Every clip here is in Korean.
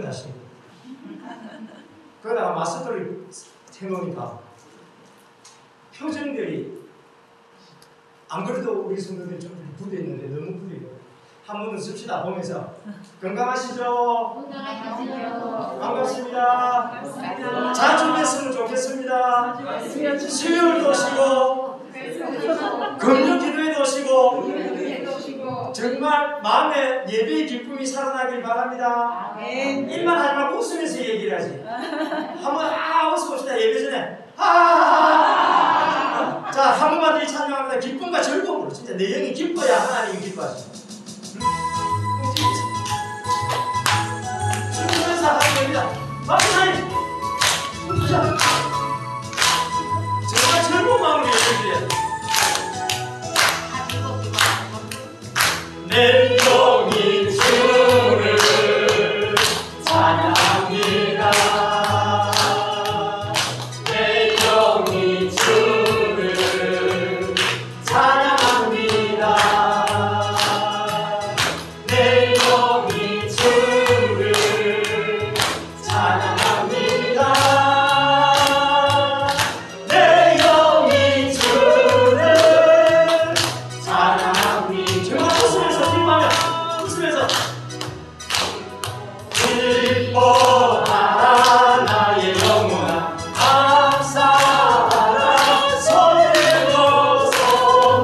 일어나시는 거예요. 그러다가 마스크를 해놓으니까 표정들이 안 그래도 우리 성도들이 좀 부대 있는데 너무 부대요. 한 번은 씁시다 보면서 건강하시죠? 건강하시죠? 반갑습니다. 자주 뵀으면 좋겠습니다. 수요일도 오시고 금요 기도회도 오시고 정말 마음에 예배의 기쁨이 살아나길 바랍니다. 일만 하지 말고 웃으면서 얘기를 하지. 한번 웃어봅시다. 예배 전에 자, 한 번만 더 찬양합니다. 기쁨과 즐거움으로 진짜 내 영이 기뻐야 하나님이 기뻐하십니다. 웃으면서 하는 겁니다. 박사님! 정말 즐거운 마음으로 예배드려야 돼요. 내 영이 주를 찬양합니다. 내 영이 주를 찬양합니다. 내 영이 주를 찬양합니다. 내 영이 주를 찬양합니다. 정말 웃으면서 기뻐하며 웃으면서 기뻐하라 나의 영혼아 감사하라 손들고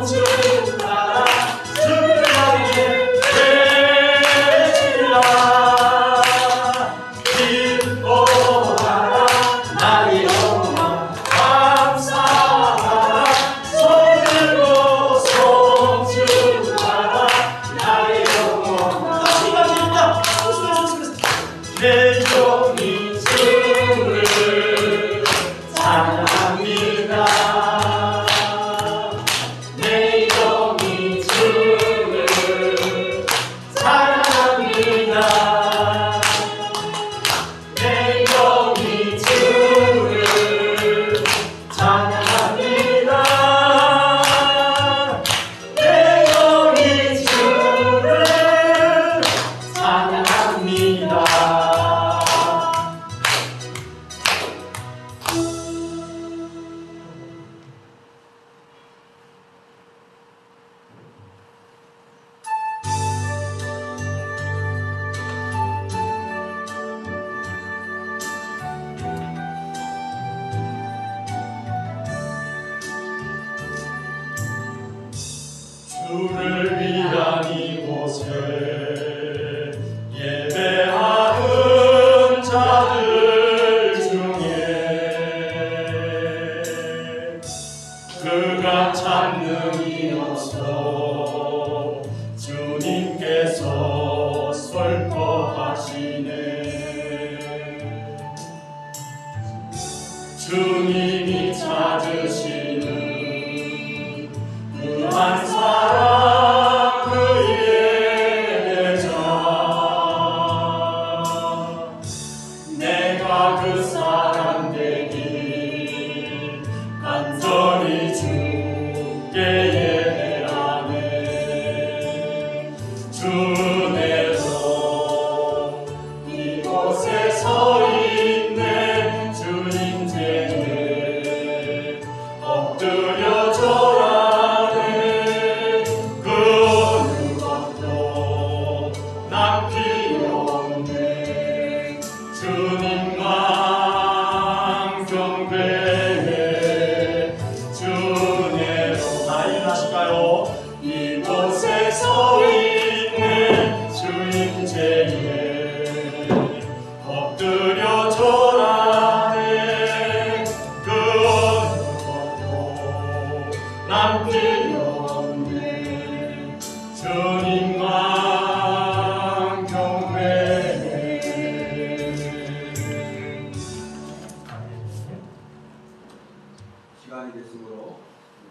손주하라 주를 외치라 기뻐하라 나의 영혼아 감사하라 손들고 손주하라 나의 영혼 다시 감사합니다. 웃으면서 내 영이 주를 찬양합니다. 내 영이 주를 찬양합니다. 내 영이 주를 찬양합니다. 내 영이 주를 찬양합니다. 주를 위한 이곳에 예배하는 자들 중에 그가 찬능이어서 주님께서 설거하시네. 주님이 찾으시는 그 한 사람 그의 대장 내가 그 사람 되길 간절히 주께 예배하네. 주내로 이곳에 서 있네. 주님 제에 엎드려 절하네. 그 어느 것도 남기 없네. 주님만 경배해. 주내로 다 일어나실까요? 이곳에 서 있네. 주님 제에 엎드려 절하네. 그 어느 것도 남기 없네. 주님만 경배해. 시간이 됐으므로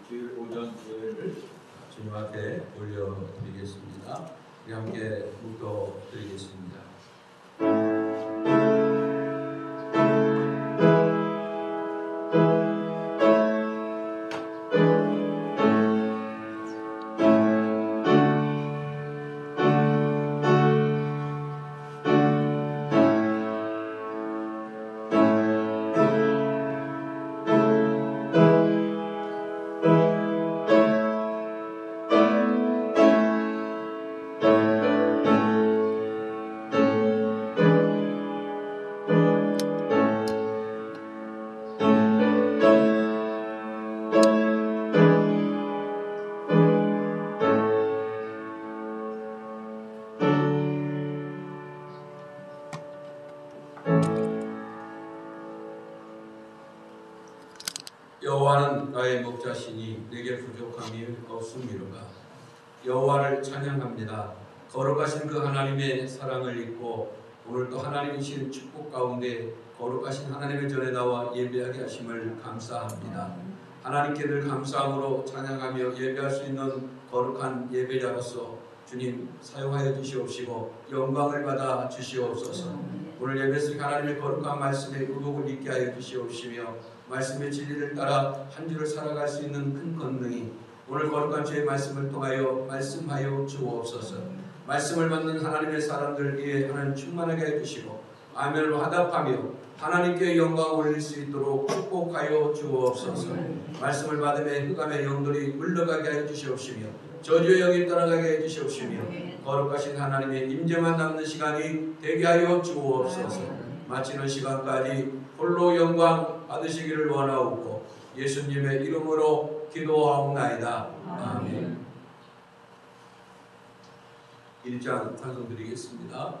주일 오전 예배를 주님 앞에 올려드리겠습니다. 우리 함께 묵도드리겠습니다. 여호와는 나의 목자시니 내게 부족함이 없음이로다. 여호와를 찬양합니다. 거룩하신 그 하나님의 사랑을 잊고 오늘도 하나님이신 축복 가운데 거룩하신 하나님의 전에 나와 예배하게 하심을 감사합니다. 하나님께 늘 감사함으로 찬양하며 예배할 수 있는 거룩한 예배자로서 주님 사용하여 주시옵시고 영광을 받아 주시옵소서. 오늘 예배를 하나님의 거룩한 말씀에 의복을 있게 하여 주시옵시며 말씀의 진리를 따라 한 주를 살아갈 수 있는 큰 권능이 오늘 거룩한 주의 말씀을 통하여 말씀하여 주옵소서. 말씀을 받는 하나님의 사람들 위해 하나님 충만하게 해주시고 아멘으로 화답하며 하나님께 영광 올릴 수 있도록 축복하여 주옵소서. 말씀을 받음에 흑암의 영들이 물러가게 하여 주시옵시며 저주의 영이 떠나가게 해 주시옵시며 거룩하신 하나님의 임재만 남는 시간이 되게 하여 주옵소서. 마치는 시간까지 홀로 영광 받으시기를 원하옵고 예수님의 이름으로 기도하옵나이다. 아멘. 1장 찬송드리겠습니다.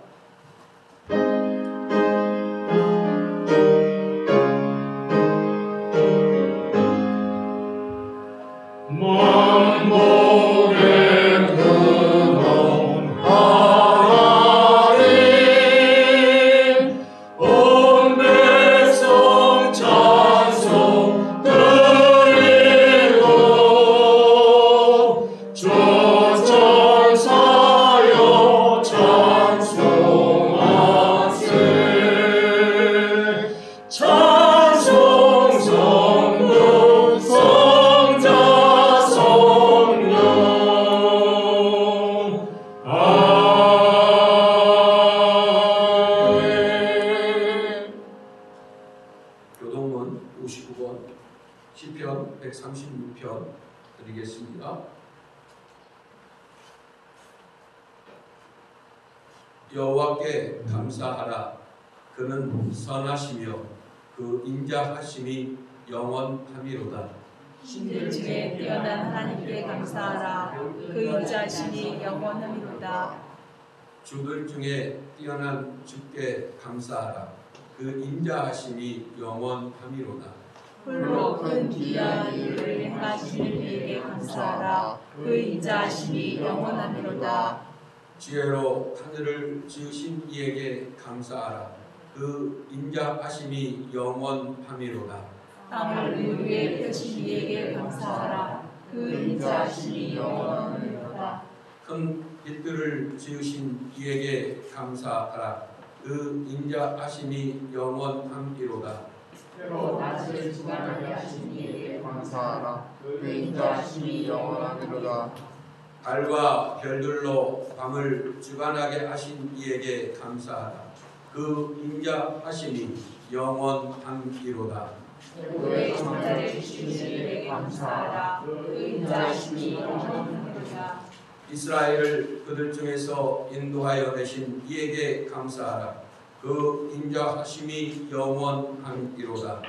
교동문 59권 시편 136편 드리겠습니다. 여호와께 감사하라. 그는 선하시며 그 인자하심이 영원함이로다. 신들 중에 뛰어난 하나님께 감사하라. 그 인자하심이 영원함이로다. 주들 중에 뛰어난 주께 감사하라. 그 인자하심이 영원함이로다. 홀로 큰 기이한 일을 행하시는 이에게 감사하라. 그 인자하심이 영원함이로다. 지혜로 하늘을 지으신 이에게 감사하라. 그 인자하심이 영원함이로다. 땅을 의에 펴신 이에게 감사하라. 그 인자하심이 영원함이로다. 큰 빛들을 지으신 이에게 감사하라. 그 인자하심이 영원함이로다. 때로 낮을 주관하게 하신 이에게 감사하라. 그 인자하심이 영원함이로다. 달과 별들로 밤을 주관하게 하신 이에게 감사하라. 그 인자하심이 영원함이로다. 고의 정자를 주신 이에게 감사하라. 그 인자하심이 영원함이로다. 이스라엘을 그들 중에서 인도하여 내신 이에게 감사하라. 그 인자하심이 영원함이로다.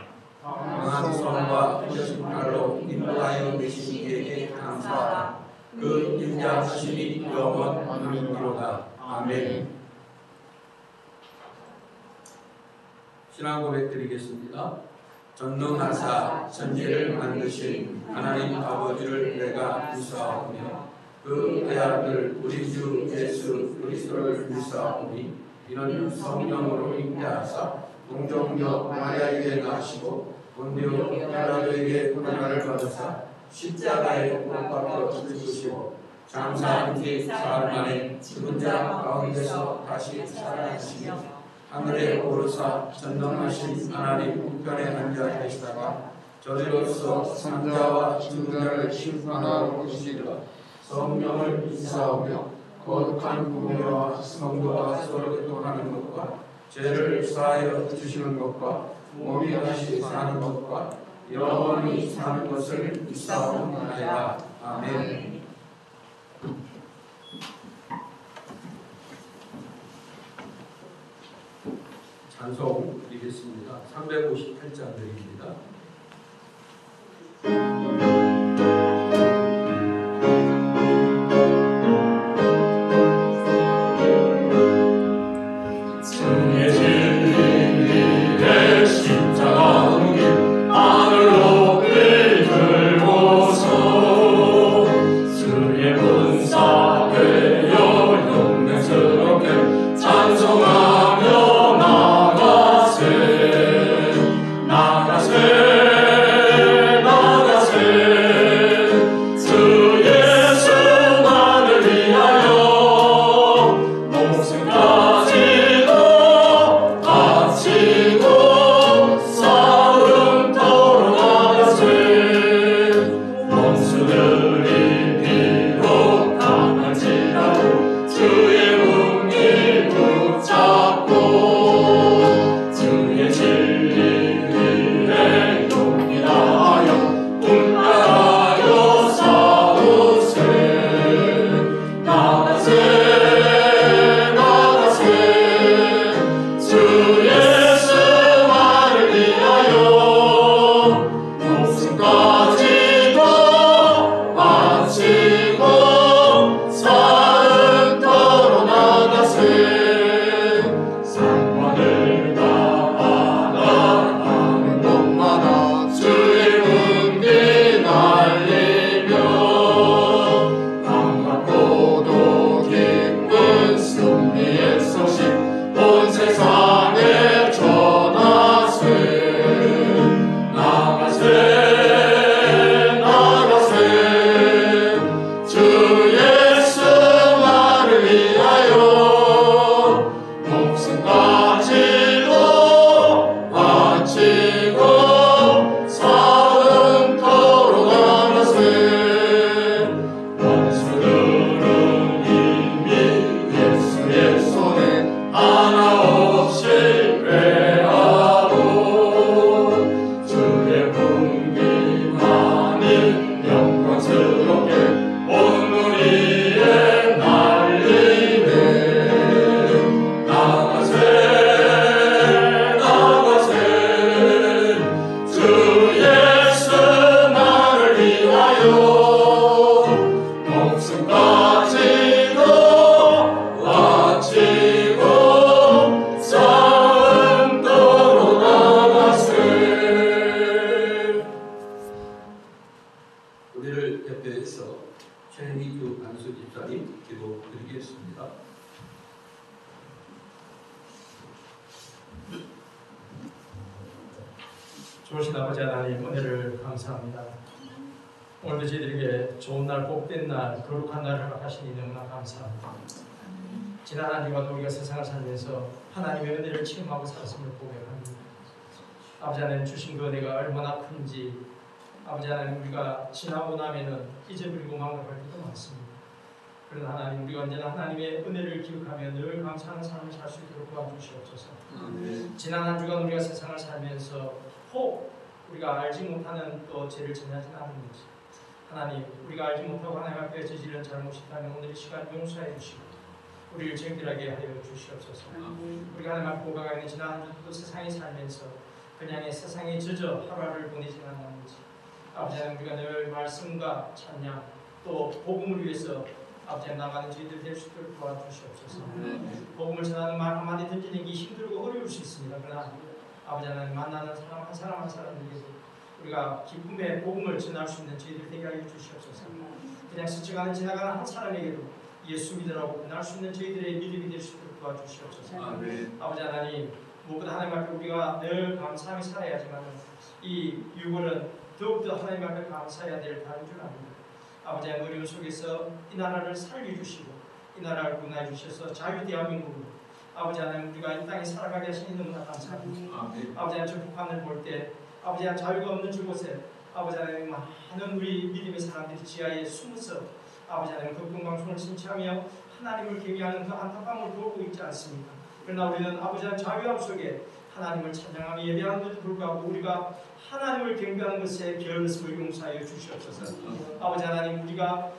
강한 손과 펴신 팔로 인도하여 내신 이에게 감사하라. 그 인자하심이 영원함이로다. 아멘. 신앙 고백 드리겠습니다. 전능하사 천지를 만드신 하나님 아버지를 내가 믿사오며 그 아들 우리 주 예수 그리스도를 믿사오니 이는 성령으로 잉태하사 동정녀 마리아에게 나시고 본디오 빌라도에게 고난을 받으사 십자가에 못 박혀 죽으시고 장사한 뒤 사흘 만에 죽은 자 가운데서 다시 살아나시며 하늘에 오르사 전능하신 하나님 우편에 앉아 계시다가 저리로서 산자와 죽은 자를 심판하러 오시리라. 성령을 믿사오며 거룩한 공회와 성도가 서로 교통하는 것과 죄를 사하여 주시는 것과 몸이 다시 사는 것과 영원히 사는 것을 믿사옵나이다. 아멘. 찬송 드리겠습니다. 358장 드립니다. 주의 진리 좋으신 아버지 하나님 은혜를 감사합니다. 오늘도 저희들에게 좋은 날, 복된 날, 거룩한 날을 허락하시니 너무나 감사합니다. 지난 한 주간 우리가 세상을 살면서 하나님의 은혜를 체험하고 살았음을 고백합니다. 아버지 하나님 주신 그 은혜가 얼마나 큰지 아버지 하나님 우리가 지나고 나면은 잊어버리고 망각할 때도 많습니다. 그러나 하나님 우리가 언제나 하나님의 은혜를 기억하며 늘 감사하는 삶을 살 수 있도록 도와주시옵소서. 지난 한 주간 우리가 세상을 살면서 혹 우리가 알지 못하는 또 죄를 전하지는 않는지 하나님 우리가 알지 못하고 하나님 앞에 저지른 잘못이 있다면 오늘 이 시간 용서해 주시고 우리를 정결하게 하여 주시옵소서. 우리가 하나님 앞에 고백하는 지난 한 주도 세상에 살면서 그냥 세상에 젖어 하루하루를 보내지는 않는지 아버지 하나님 우리가 늘 말씀과 찬양 또 복음을 위해서 아버지 나가는 저희들 될 수 있도록 도와주시옵소서. 복음을 전하는 말 한마디 던지는 게 힘들고 어려울 수 있습니다. 그러나 아버지 하나님 만나는 사람 한 사람 한 사람에게도 우리가 기쁨의 복음을 전할 수 있는 저희들 되게 하여 주시옵소서. 그냥 스쳐가는 지나가는 한 사람에게도 예수 믿으라고 전할 수 있는 저희들의 믿음이 될 수 있도록 도와주시옵소서. 아버지 하나님 무엇보다 하나님 앞에 우리가 늘 감사하며 살아야지만 이 6월은 더욱더 하나님 앞에 감사해야 될 달인 줄 압니다. 아버지 하나님 어려운 속에서 이 나라를 살려주시고 이 나라를 구원해 주셔서 자유 대한민국으로 아버지 하나님 우리가 이 땅에 살아가게 하시니 너무나 감사합니다. 아버지 하나님 저 북한을 볼 때 아버지 하나님 자유가 없는 저곳에 아버지 하나님 많은 우리 믿음의 사람들이 지하에 숨어서 아버지 하나님 그 건강성을 신청하며 하나님을 경외하는 그 안타까움을 보고 있지 않습니까? 그러나 우리는 아버지 하나님 자유함 속에 하나님을 찬양하며 예배하는데도 불구하고 우리가 하나님을 경배하는 것에 게을렀음을 용서하여 주시옵소서. 아버지 하나님 우리가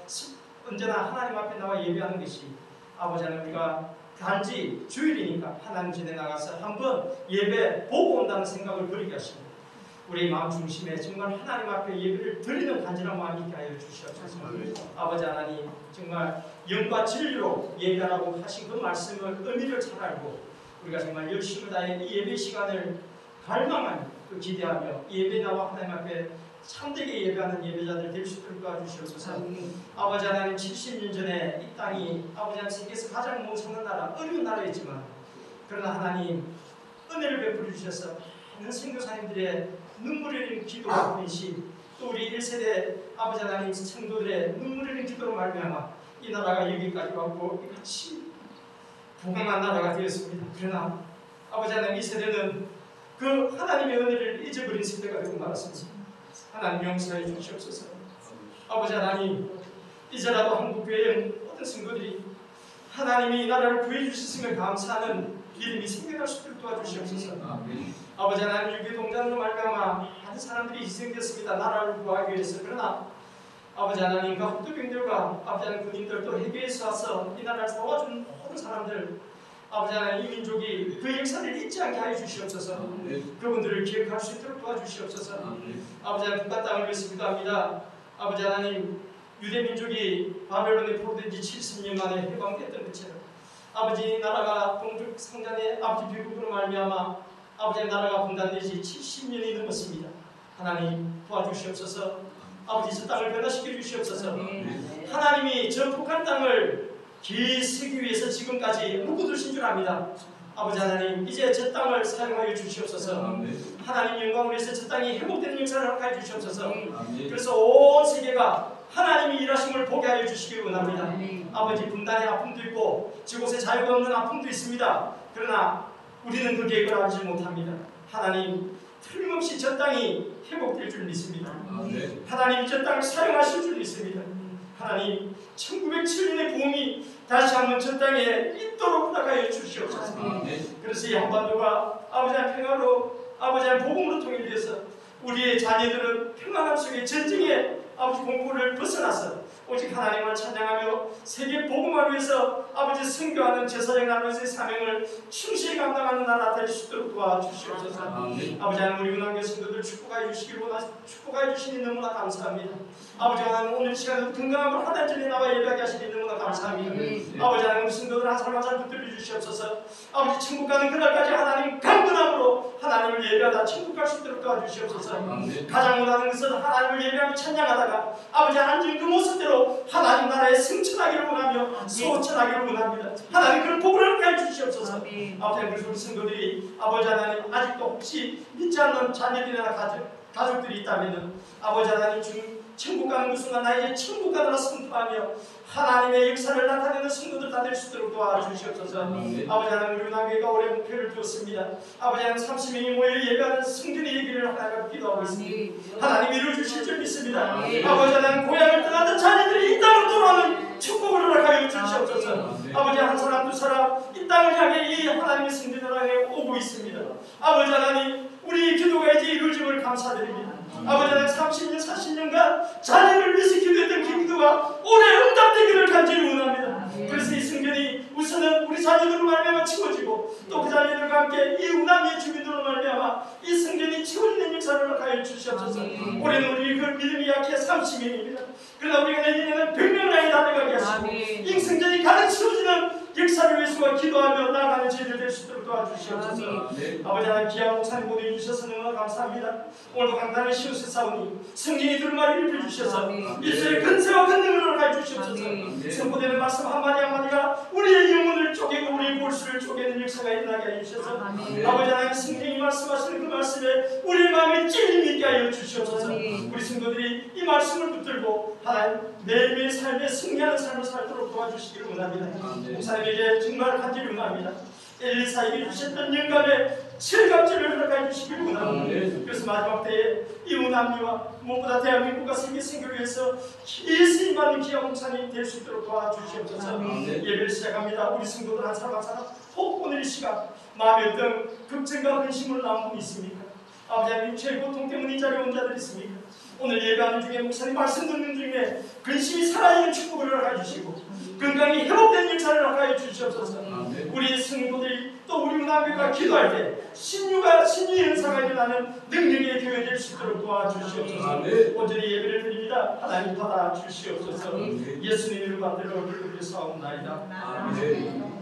언제나 하나님 앞에 나와 예배하는 것이 아버지 하나님 우리가 단지 주일이니까 하나님 전에 나가서 한번 예배 보고 온다는 생각을 버리게 하시고 우리 마음 중심에 정말 하나님 앞에 예배를 드리는 간절한 마음이 있게 하여 주시옵소서. 아버지 하나님 정말 영과 진리로 예배하라고 하신 그 말씀을 의미를 잘 알고 우리가 정말 열심을 다해 이 예배 시간을 갈망하며 기대하며 예배 나와 하나님 앞에 참되게 예배하는 예배자들 될 수 있도록 도와주시옵소서. 아버지 하나님 70년 전에 이 땅이 아버지 하나님 세계에서 가장 못 사는 나라 어려운 나라였지만 그러나 하나님 은혜를 베풀어 주셔서 많은 선교사님들의 눈물 흘리는 기도와 헌신 또 우리 1세대 아버지 하나님 성도들의 눈물 흘리는 기도로 말미암아 이 나라가 여기까지 왔고 같이 부강한 나라가 되었습니다. 그러나 아버지 하나님 이 세대는 그 하나님의 은혜를 잊어버린 세대가 되고 말았습니다. 하나님 용서해 주시옵소서. 아버지 하나님 이제라도 한국 교회의 모든 성도들이 하나님이 이 나라를 구해 주셨음을 감사하는 믿음이 생겨날 수 있도록 도와주시옵소서. 아버지 하나님 유교 동장으로 말미암아 많은 사람들이 희생됐습니다. 나라를 구하기 위해서. 그러나 아버지 하나님 그 학도병들과 아버지 하나님 군인들 또 해외에서 와서 이 나라를 도와준 모든 사람들 아버지 하나님 이 민족이 그 역사를 잊지 않게 하여 주시옵소서. 그분들을 기억할 수 있도록 도와주시옵소서. 아버지 하나님 북한 땅을 위해서 기도합니다. 아버지 하나님 유대 민족이 바벨론에 포로된 지 70년 만에 해방됐던 것처럼 아버지 이 나라가 동족 상잔의 아버지 비극으로 말미암아 아버지 나라가 분단되지 70년이 넘었습니다. 하나님 도와주시옵소서. 아버지 저 땅을 변화시켜 주시옵소서. 하나님이 저 북한 땅을 기쓰기 위해서 지금까지 묶어두신 줄 압니다. 아버지 하나님 이제 저 땅을 사용하여 주시옵소서. 하나님 영광을 위해서 저 땅이 회복되는 역사를 허락하여 주시옵소서. 그래서 온 세계가 하나님이 일하심을 보게 하여 주시기 원합니다. 아버지 분단의 아픔도 있고 저곳에 자유가 없는 아픔도 있습니다. 그러나 우리는 그 계획을 알지 못합니다. 하나님 틀림없이 저 땅이 회복될 줄 믿습니다. 하나님 저 땅을 사용하실 줄 믿습니다. 하나님 1907년의 부흥이 다시 한번 저 땅에 있도록 허락하여 주시옵소서. 그래서 이 한반도가 아버지의 평화로 아버지의 복음으로 통일되어서 우리의 자녀들은 평안함 속에 전쟁의 아버지 공포를 벗어나서 오직 하나님을 찬양하며 세계 복음을 위해서 아버지 선교하는 제사장 나라에서의 사명을 충실히 감당하는 나라 될 수 있도록 도와주시옵소서. 아버지 하나님 우리 은왕교 성도들 축복하여 주시기를 축복하여 주시니 너무나 감사합니다. 아버지 하나님 오늘 시간에 건강함으로 한 달 전에 나와 예배하게 하시니 너무나 감사합니다. 아버지 하나님 우리 성도들 한 사람 한 사람 붙들려 주시옵소서. 아버지 천국 가는 그날까지 하나님 강건함으로 하나님을 하나님을 예배하다 천국 갈 수 있도록 도와주시옵소서. 아멘. 가장 원하는 것은 하나님을 예배하며 찬양하다가 아버지 앉은 그 모습대로 하나님 나라에 승천하기를 원하며 소천하기를 원합니다. 하나님 그런 복을 하게 해주시옵소서. 아버지 그래서 우리 성도들이 아버지 하나님 아직도 혹시 믿지 않는 자녀들이나 가족들이 있다면 아버지 하나님 주님 천국 가는 그 순간 나 이제 천국 가느라 선포하며 하나님의 역사를 나타내는 성도들 다 될 수 있도록 도와주시옵소서. 아버지 하나님 우리 남교회가 올해 목표를 두었습니다. 아버지 하나님 30명이 모여 예배하는 성전의 얘기를 하나님 기도하고 있습니다. 하나님 이루어주실 줄 믿습니다. 아버지 하나님 고향을 떠나던 자녀들이 이 땅으로 돌아오는 축복을 허락하여 주시옵소서. 아버지 한 사람 두 사람 이 땅을 향해 이 하나님의 성전을 향해 오고 있습니다. 아버지 하나님 우리 기도가 이제 이루어짐을 감사드립니다. 아버지 하나님 30년 40년간 자녀를 위해서 기도했던 그 기도가 올해 응답되기를 간절히 원합니다. 그래서 이 성전이 우선은 우리 자녀들로 말미암아 치워지고 또 그 자녀들과 함께 이 우남의 주민들로 말미암아 이 성전이 치워지는 역사를 허락하여 주시옵소서. 올해는 우리 그 믿음이 약해 30명입니다. 그러나 우리가 내년에는 100명을 향해 달려가게 하시고 이 성전이 가득 치워지는 역사를 위해서 기도하며 나아가는 저희들 될 수 있도록 도와주시옵소서. 아버지 하나님 귀한 목사님 보내 주셔서 너무나 감사합니다. 오늘도 강단을 씌우셨사오니 성령이 둘말을 입혀주셔서 예수의 근세와 권능을 허락하여 주시옵소서. 선포되는 말씀 한마디 한마디가 우리의 영혼을 쪼개고 우리의 골수를 쪼개는 역사가 일어나게 하여 주셔서 아버지 하나님 성령이 말씀하시는 그 말씀에 우리의 마음에 찔림이 있게 하여 주시옵소서. 우리 성도들이 이 말씀을 붙들고 하나님 매일매일 삶에 승리하는 삶을 살도록 도와주시기를 원합니다. 목사님에게 정말 간절히 원합니다. 엘리사에게 주셨던 영감의 실감질을 허락해 주시기를 원합니다. 그래서 마지막 때에 이 우남리와 무엇보다 대한민국과 세계선교회에서 예수님 받는 귀한 목사님 될 수 있도록 도와주시옵소서. 예배를 시작합니다. 우리 성도들 한 사람 한 사람 혹 오늘 이 시간 마음에 어떤 걱정과 근심으로 나온 분이 있습니까? 아버지 하나님 죄 고통 때문에 이 자리에 온 자들 있습니까? 오늘 예배하는 중에 목사님 말씀 듣는 중에 근심이 살아있는 축복을 허락해 주시고 건강이 회복되는 역사를 허락해 주시옵소서. 우리 성도들이 또 우리 문화교회가 기도할 때 신유의 은사가 일어나는 능력의 교회 될 수 있도록 도와주시옵소서. 온전히 예배를 드립니다. 하나님 받아 주시옵소서. 예수님을 받들어 얼굴을 사옵나이다. 아멘.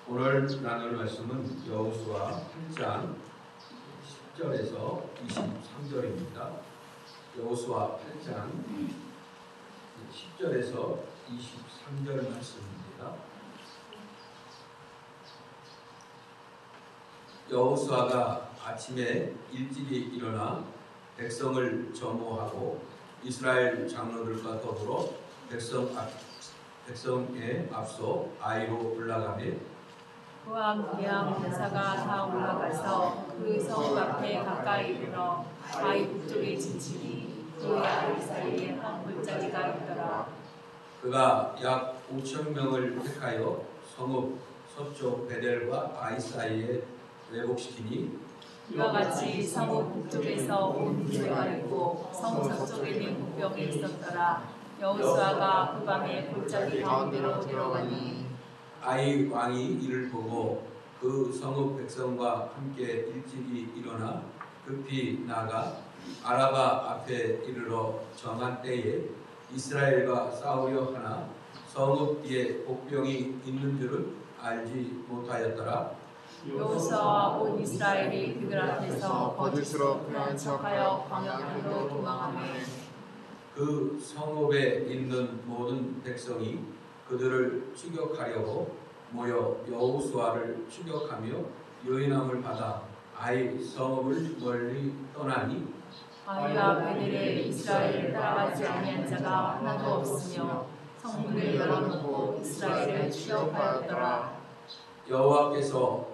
오늘 나눌 말씀은 여호수아 8장 10절에서 23절입니다. 여호수아 8장 10절에서 23절 말씀입니다. 여호수아가 아침에 일찍이 일어나 백성을 점호하고 이스라엘 장로들과 더불어 백성에 앞서 아이로 올라가며 그와 귀한 군사가 다 올라가서 그 성 앞에 가까이 이르러 아이 북쪽에 진치니 그 아이 사이에 한 골짜기가 있더라. 그가 약 5,000명을 택하여 성읍 서쪽 베델과 아이 사이에 왜곡시키니 이와 같이 성읍 북쪽에서 온 군대가 있고 성 서쪽에는 국병이 있었더라. 여호수아가 그 밤에 골짜기 가운데로 들어가니 아이 왕이 이를 보고 그 성읍 백성과 함께 일찍이 일어나 급히 나가 아라바 앞에 이르러 정한 때에 이스라엘과 싸우려 하나 성읍 뒤에 복병이 있는 줄은 알지 못하였더라. 여호수아와 온 이스라엘이 그들 앞에서 거짓으로 그냥 척하여 광야길로 도망하며 그 성읍에 있는 모든 백성이 그들을 추격하려고 모여 여호수아를 추격하며 요인함을 받아 아이 성읍을 멀리 떠나니 아이와 베델에 이스라엘을 따라가지 아니한 자가 하나도 없으며 성문을 열어놓고 이스라엘을 추격하였더라. 여호와께서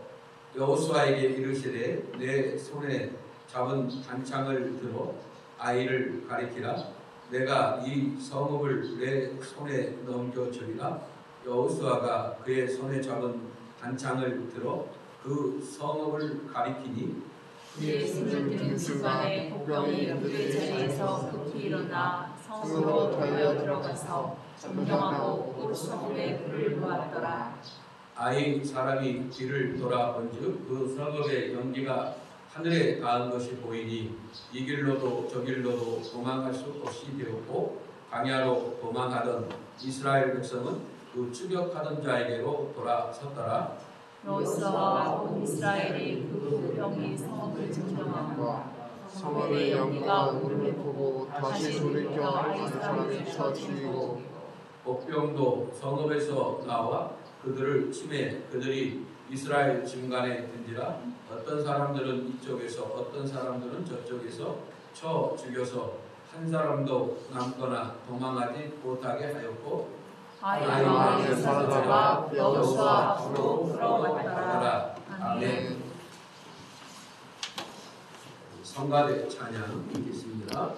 여호수아에게 이르시되 내 손에 잡은 단창을 들어 아이를 가리키라. 내가 이 성읍을 내 손에 넘겨주리라. 여호수아가 그의 손에 잡은 단창을 들어 그 성읍을 가리키니 그의 숨을 드는 순간에 복병이 그의 자리에서 급히 일어나 성으로 달려 들어가서 점령하고 그 성읍에 불을 놓았더라. 아이 사람이 뒤를 돌아본즉 그 성읍의 연기가 하늘에 닿은 것이 보이니 이 길로도 저 길로도 도망갈 수 없이 되었고 광야로 도망하던 이스라엘 백성은 그 추격하던 자에게로 돌아섰더라. 여호수아와 온 이스라엘이 그 병이 성읍을 점령하고 성읍의 연기가 오름을 보고 다시 돌이켜 아이 사람을 쳐 죽이고 복병도 성읍에서 나와 그들을 치매 그들이 이스라엘 중간에 든지라. 어떤 사람들은 이쪽에서 어떤 사람들은 저쪽에서 쳐 죽여서 한 사람도 남거나 도망하지 못하게 하였고 아이와 여자가 여호수아 앞으로 들어왔더라. 아멘. 성가대 찬양 있겠습니다.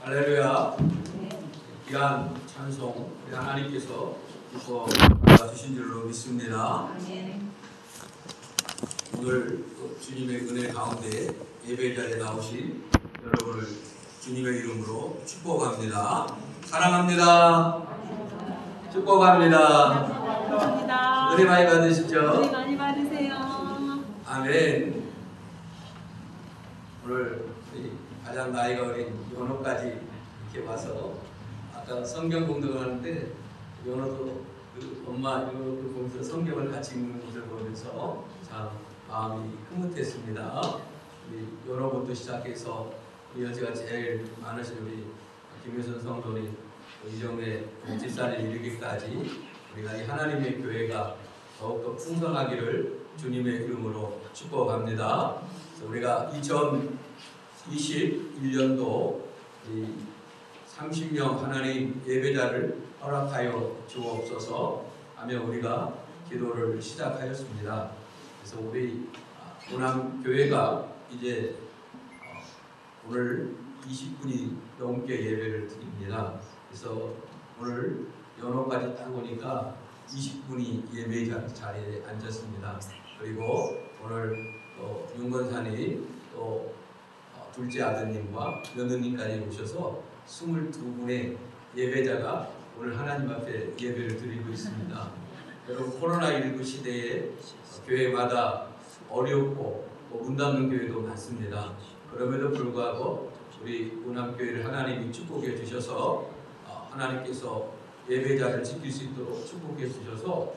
할렐루야. 귀한 찬송 우리 하나님께서 기뻐 주신 줄로 믿습니다. 오늘 주님의 은혜 가운데 예배 자리에 나오신 여러분을 주님의 이름으로 축복합니다. 사랑합니다. 축복합니다. 감사합니다. 은혜 많이 받으시죠? 은혜 많이 받으세요. 아멘. 오늘 가장 나이가 어린 연호까지 이렇게 와서 아까 성경 공독을 하는데 연호도 그 엄마 연호도 보면서 성경을 같이 읽는 것을 보면서 참 마음이 흐뭇했습니다. 우리 연호부터 시작해서 우리 연세가 제일 많으신 우리 김효선 성도님 이정래 집사를 이르기까지 우리가 이 하나님의 교회가 더욱더 풍성하기를 주님의 이름으로 축복합니다. 그래서 우리가 2021년도 이 30명 하나님 예배자를 허락하여 주옵소서 하며 우리가 기도를 시작하였습니다. 그래서 우리 오남교회가 이제 오늘 20분이 넘게 예배를 드립니다. 그래서 오늘 연호까지 딱 오니까 20분이 예배 자리에 앉았습니다. 그리고 오늘 또 윤건사님 또 둘째 아드님과 며느님까지 오셔서 22분의 예배자가 오늘 하나님 앞에 예배를 드리고 있습니다. 여러분 코로나19 시대에 교회마다 어렵고 문 닫는 교회도 많습니다. 그럼에도 불구하고 우리 오남교회를 하나님이 축복해 주셔서 하나님께서 예배자를 지킬 수 있도록 축복해 주셔서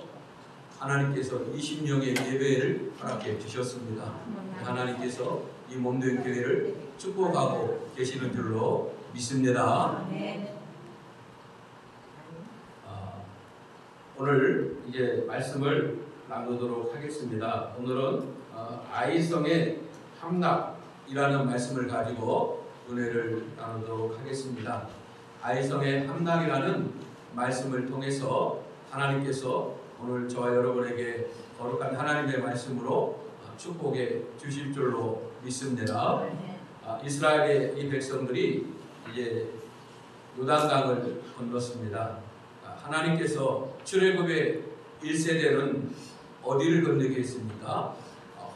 하나님께서 20명의 예배를 허락해 주셨습니다. 하나님께서 이 몸된 교회를 축복하고 계시는 줄로 믿습니다. 오늘 이제 말씀을 나누도록 하겠습니다. 오늘은 아이성의 함락이라는 말씀을 가지고 은혜를 나누도록 하겠습니다. 아이성의 함락이라는 말씀을 통해서 하나님께서 오늘 저와 여러분에게 거룩한 하나님의 말씀으로 축복해 주실 줄로 믿습니다. 이스라엘의 이 백성들이 이제 요단강을 건넜습니다. 하나님께서 출애굽의 1세대는 어디를 건너게 했습니까?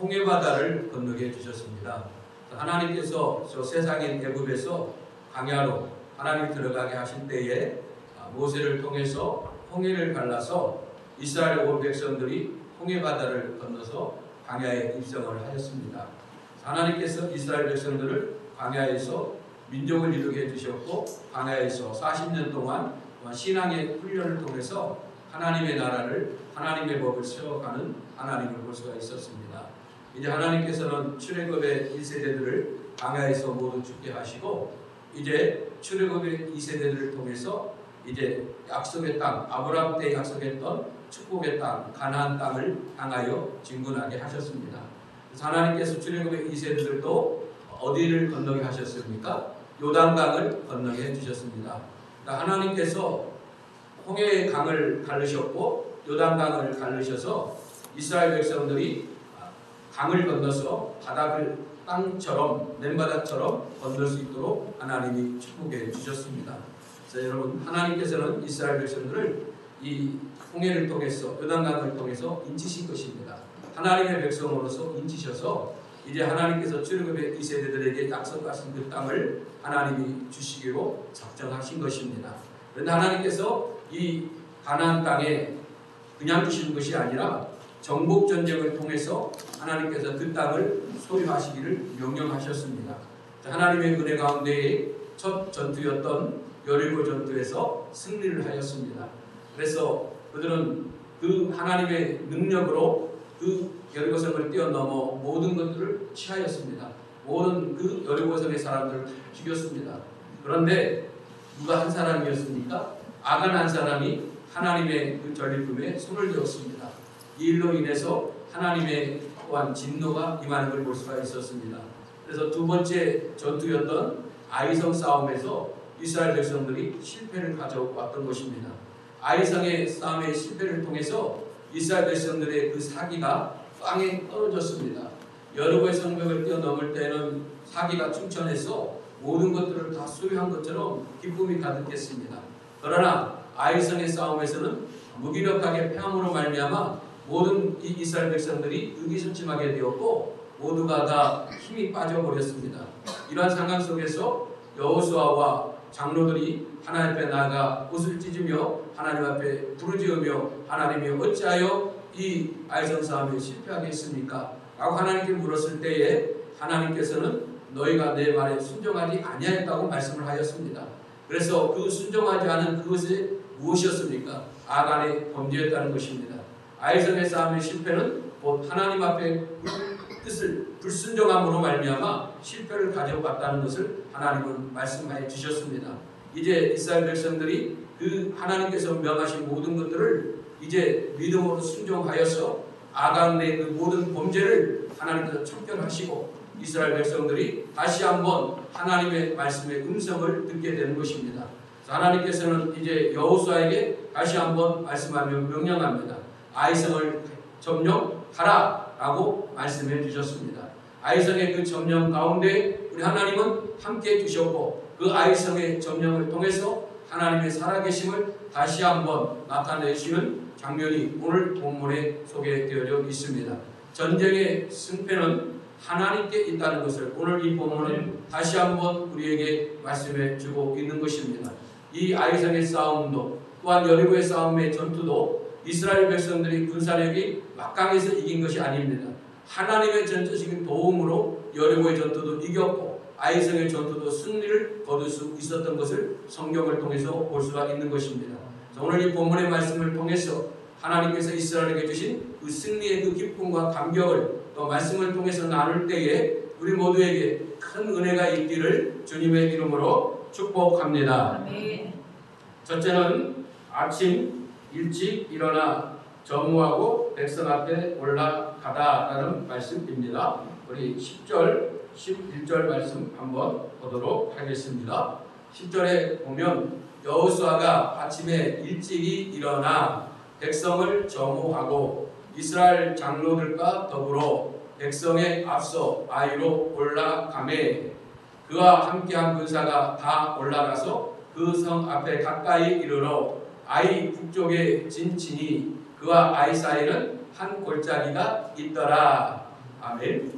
홍해바다를 건너게 해주셨습니다. 하나님께서 저 세상인 애굽에서 광야로 하나님이 들어가게 하신 때에 모세를 통해서 홍해를 갈라서 이스라엘 온 백성들이 홍해바다를 건너서 광야에 입성을 하였습니다. 하나님께서 이스라엘 백성들을 광야에서 민족을 이루게 해주셨고 광야에서 40년 동안 신앙의 훈련을 통해서 하나님의 나라를 하나님의 법을 세워가는 하나님을 볼 수가 있었습니다. 이제 하나님께서는 출애굽의 1세대들을 광야에서 모두 죽게 하시고 이제 출애굽의 2세대들을 통해서 이제 약속의 땅, 아브라함 때 약속했던 축복의 땅, 가나안 땅을 향하여 진군하게 하셨습니다. 그래서 하나님께서 출애굽의 2세대들도 어디를 건너게 하셨습니까? 요단강을 건너게 해주셨습니다. 그러니까 하나님께서 홍해의 강을 가르셨고 요단강을 가르셔서 이스라엘 백성들이 강을 건너서 바닥을 땅처럼 맨바닥처럼 건널 수 있도록 하나님이 축복해 주셨습니다. 그래서 여러분 하나님께서는 이스라엘 백성들을 이 홍해를 통해서 요단강을 통해서 인치신 것입니다. 하나님의 백성으로서 인치셔서 이제 하나님께서 출애굽의 2세대들에게 약속하신 그 땅을 하나님이 주시기로 작정하신 것입니다. 그런데 하나님께서 이 가나안 땅에 그냥 주시는 것이 아니라 정복 전쟁을 통해서 하나님께서 그 땅을 소유하시기를 명령하셨습니다. 하나님의 은혜 가운데에 첫 전투였던 여리고 전투에서 승리를 하였습니다. 그래서 그들은 그 하나님의 능력으로 그 여리고성을 뛰어넘어 모든 것들을 취하였습니다. 모든 그 여리고성의 사람들을 죽였습니다. 그런데 누가 한 사람이었습니까? 아간 한 사람이 하나님의 그 전리품에 손을 대었습니다. 이 일로 인해서 하나님의 또한 진노가 임하는 걸 볼 수가 있었습니다. 그래서 두 번째 전투였던 아이성 싸움에서 이스라엘 백성들이 실패를 가져왔던 것입니다. 아이성의 싸움의 실패를 통해서 이스라엘 백성들의 그 사기가 땅에 떨어졌습니다. 여리고의 성벽을 뛰어넘을 때는 사기가 충천해서 모든 것들을 다 소유한 것처럼 기쁨이 가득했습니다. 그러나 아이성의 싸움에서는 무기력하게 패함으로 말미암아 모든 이 이스라엘 백성들이 의기소침하게 되었고 모두가 다 힘이 빠져버렸습니다. 이러한 상황 속에서 여호수아와 장로들이 하나님 앞에 나아가 옷을 찢으며 하나님 앞에 부르짖으며 하나님이 어찌하여 이 아이성 싸움에 실패하게 했습니까? 라고 하나님께 물었을 때에 하나님께서는 너희가 내 말에 순종하지 아니하였다고 말씀을 하였습니다. 그래서 그 순종하지 않은 그것이 무엇이었습니까? 아간의 범죄였다는 것입니다. 아이성의 싸움의 실패는 곧 하나님 앞에 뜻을 불순종함으로 말미암아 실패를 가져왔다는 것을 하나님은 말씀하여 주셨습니다. 이제 이스라엘 백성들이 그 하나님께서 명하신 모든 것들을 이제 믿음으로 순종하여서 아간의 그 모든 범죄를 하나님께서 청결하시고 이스라엘 백성들이 다시 한번 하나님의 말씀의 음성을 듣게 되는 것입니다. 하나님께서는 이제 여호수아에게 다시 한번 말씀하며 명령합니다. 아이성을 점령하라 라고 말씀해 주셨습니다. 아이성의 그 점령 가운데 우리 하나님은 함께 해주셨고 그 아이성의 점령을 통해서 하나님의 살아계심을 다시 한번 나타내시는 장면이 오늘 본문에 소개되어 있습니다. 전쟁의 승패는 하나님께 있다는 것을 오늘 이 본문은 다시 한번 우리에게 말씀해 주고 있는 것입니다. 이 아이성의 싸움도 또한 여리고의 싸움의 전투도 이스라엘 백성들이 군사력이 막강해서 이긴 것이 아닙니다. 하나님의 전적인 도움으로 여리고의 전투도 이겼고 아이성의 전투도 승리를 거둘 수 있었던 것을 성경을 통해서 볼 수가 있는 것입니다. 오늘 이 본문의 말씀을 통해서 하나님께서 이스라엘에게 주신 그 승리의 그 기쁨과 감격을 또 말씀을 통해서 나눌 때에 우리 모두에게 큰 은혜가 있기를 주님의 이름으로 축복합니다. 아멘. 첫째는 아침 일찍 일어나 점호하고 백성 앞에 올라가다라는 말씀입니다. 우리 10절, 11절 말씀 한번 보도록 하겠습니다. 10절에 보면 여호수아가 아침에 일찍이 일어나 백성을 점호하고 이스라엘 장로들과 더불어 백성에 앞서 아이로 올라가매 그와 함께한 군사가 다 올라가서 그 성 앞에 가까이 이르러 아이 북쪽에 진치니 그와 아이 사이에는 한 골짜기가 있더라. 아멘.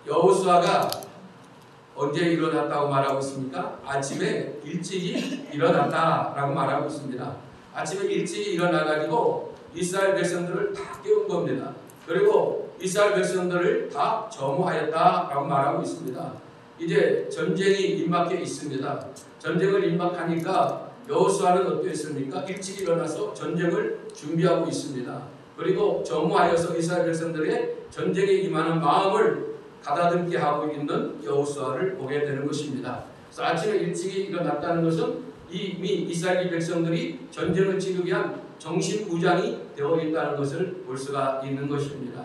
여호수아가 언제 일어났다고 말하고 있습니까? 아침에 일찍이 일어났다라고 말하고 있습니다. 아침에 일찍이 일어나가지고 이스라엘 백성들을 다 깨운 겁니다. 그리고 이스라엘 백성들을 다 점호하였다라고 말하고 있습니다. 이제 전쟁이 임박해 있습니다. 전쟁을 임박하니까 여호수아는 어땠습니까? 일찍 일어나서 전쟁을 준비하고 있습니다. 그리고 점호하여서 이스라엘 백성들의 전쟁에 임하는 마음을 가다듬게 하고 있는 여호수아를 보게 되는 것입니다. 그래서 아침에 일찍이 일어났다는 것은 이미 이스라엘 백성들이 전쟁을 치르기 위한 정신무장이 되어 있다는 것을 볼 수가 있는 것입니다.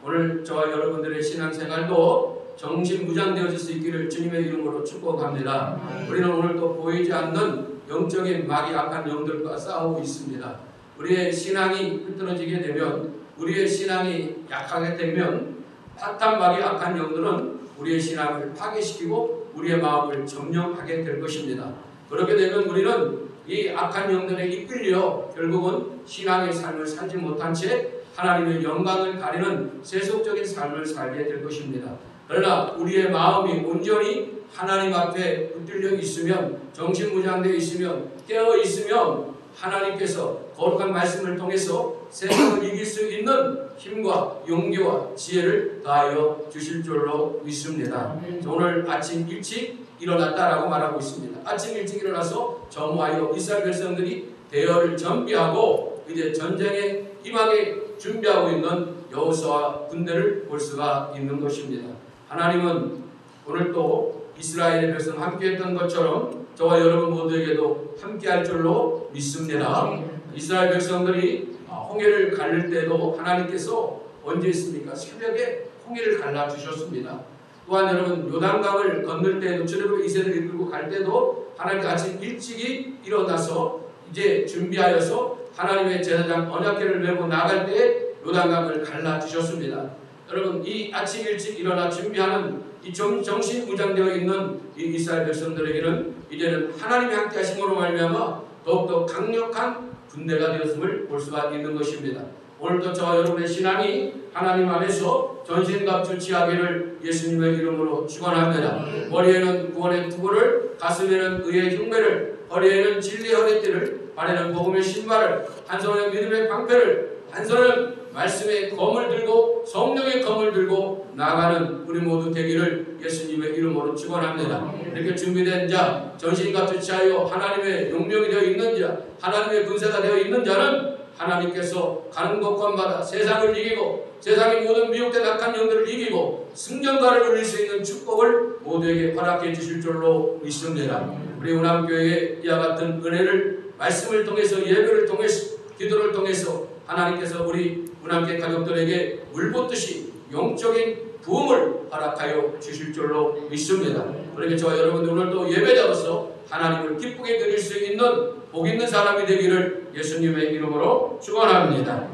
오늘 저와 여러분들의 신앙생활도 정신무장되어질 수 있기를 주님의 이름으로 축복합니다. 우리는 오늘도 보이지 않는 영적인 마귀 악한 영들과 싸우고 있습니다. 우리의 신앙이 흐트러지게 되면 우리의 신앙이 약하게 되면 사탄 마귀 악한 영들은 우리의 신앙을 파괴시키고 우리의 마음을 점령하게 될 것입니다. 그렇게 되면 우리는 이 악한 영들에 이끌려 결국은 신앙의 삶을 살지 못한 채 하나님의 영광을 가리는 세속적인 삶을 살게 될 것입니다. 그러나 우리의 마음이 온전히 하나님 앞에 붙들려 있으면 정신무장되어 있으면 깨어 있으면 하나님께서 거룩한 말씀을 통해서 세상을 이길 수 있는 힘과 용기와 지혜를 다하여 주실 줄로 믿습니다. 오늘 아침 일찍 일어났다라고 말하고 있습니다. 아침 일찍 일어나서 점호하여 이스라엘 백성들이 대열을 정비하고 이제 전쟁에 임하게 준비하고 있는 여호수아 군대를 볼 수가 있는 것입니다. 하나님은 오늘 또 이스라엘의 백성 함께했던 것처럼 저와 여러분 모두에게도 함께할 줄로 믿습니다. 이스라엘 백성들이 홍해를 가를 때도 하나님께서 언제 했습니까? 새벽에 홍해를 갈라주셨습니다. 또한 여러분 요단강을 건널 때도 출애굽 2세를 이끌고 갈 때도 하나님 아침 일찍이 일어나서 이제 준비하여서 하나님의 제사장 언약궤를 메고 나갈 때 요단강을 갈라주셨습니다. 여러분 이 아침 일찍 일어나 준비하는 이 정신무장되어 있는 이 이스라엘 백성들에게는 이제는 하나님의 함께 하심으로 말미암아 더욱더 강력한 군대가 되었음을 볼 수가 있는 것입니다. 오늘도 저와 여러분의 신앙이 하나님 안에서 전신갑주 취하기를 예수님의 이름으로 축원합니다. 머리에는 구원의 투구를, 가슴에는 의의 흉배를, 허리에는 진리의 허리띠를, 발에는 복음의 신발을, 한 손에 믿음의 방패를, 한 손은 말씀의 검을 들고 성령의 검을 들고 나가는 우리 모두 되기를 예수님의 이름으로 축원합니다. 이렇게 준비된 자, 전신갑주 취하여 하나님의 용명이 되어 있는 자, 하나님의 군사가 되어 있는 자는 하나님께서 가는 곳간마다 세상을 이기고 세상의 모든 미혹된 악한 영들을 이기고 승전가를 누릴 수 있는 축복을 모두에게 허락해 주실 줄로 믿습니다. 우리 운암교회에 이와 같은 은혜를 말씀을 통해서 예배를 통해서 기도를 통해서 하나님께서 우리 운암교회 가족들에게 물붓듯이 영적인 부흥을 허락하여 주실 줄로 믿습니다. 그러니까 저와 여러분들 오늘도 예배자로서 하나님을 기쁘게 드릴 수 있는 복 있는 사람이 되기를 예수님의 이름으로 축원합니다.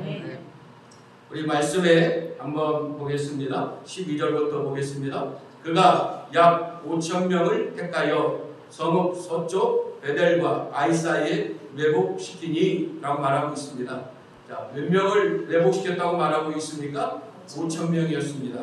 우리 말씀에 한번 보겠습니다. 12절부터 보겠습니다. 그가 약 5,000명을 택하여 성읍 서쪽 베델과 아이 사이에 매복시키니 라고 말하고 있습니다. 자, 몇 명을 매복시켰다고 말하고 있습니까? 5,000명이었습니다.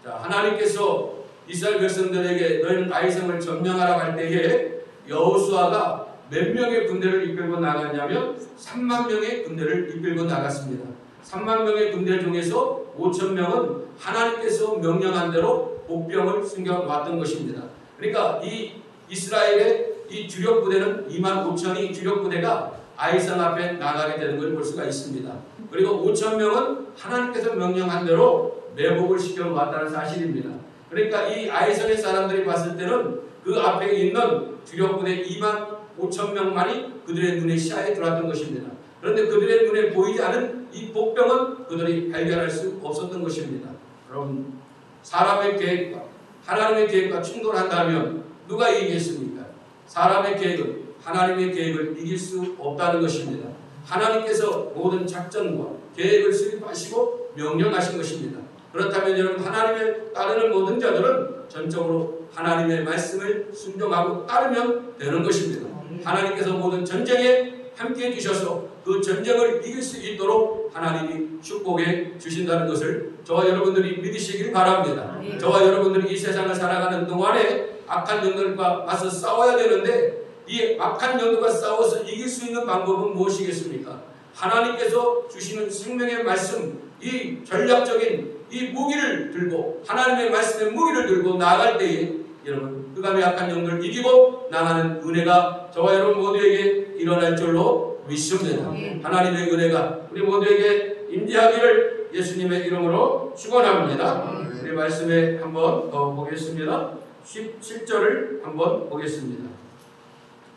자, 하나님께서 이스라엘 백성들에게 너희는 아이성을 점령하라고 할 때에 여호수아가 몇 명의 군대를 이끌고 나갔냐면 3만 명의 군대를 이끌고 나갔습니다. 3만 명의 군대 중에서 5,000명은 하나님께서 명령한 대로 복병을 숨겨왔던 것입니다. 그러니까 이 이스라엘의 이 주력 부대는 25,000이 주력 부대가 아이성 앞에 나가게 되는 걸 볼 수가 있습니다. 그리고 5,000명은 하나님께서 명령한 대로 매복을 시켜왔다는 사실입니다. 그러니까 이 아이성의 사람들이 봤을 때는 그 앞에 있는 주력 부대 25,000명만이 그들의 눈에 시야에 들어왔던 것입니다. 그런데 그들의 눈에 보이지 않은 이 복병은 그들이 발견할 수 없었던 것입니다. 그럼 사람의 계획과 하나님의 계획과 충돌한다면 누가 이기겠습니까? 사람의 계획은 하나님의 계획을 이길 수 없다는 것입니다. 하나님께서 모든 작전과 계획을 수립하시고 명령하신 것입니다. 그렇다면 여러분 하나님을 따르는 모든 자들은 전적으로 하나님의 말씀을 순종하고 따르면 되는 것입니다. 하나님께서 모든 전쟁에 함께해 주셔서 그 전쟁을 이길 수 있도록 하나님이 축복해 주신다는 것을 저와 여러분들이 믿으시길 바랍니다. 저와 여러분들이 이 세상을 살아가는 동안에 악한 영들과 맞서 싸워야 되는데 이 악한 영들과 싸워서 이길 수 있는 방법은 무엇이겠습니까? 하나님께서 주시는 생명의 말씀, 이 전략적인 이 무기를 들고 하나님의 말씀의 무기를 들고 나아갈 때에 여러분 그감의 악한 영들을 이기고 나가는 은혜가 저와 여러분 모두에게 일어날 줄로 믿습니다. 하나님의 은혜가 우리 모두에게 임재하기를 예수님의 이름으로 축원합니다. 우리 말씀에 한번 더 보겠습니다. 17절을 한번 보겠습니다.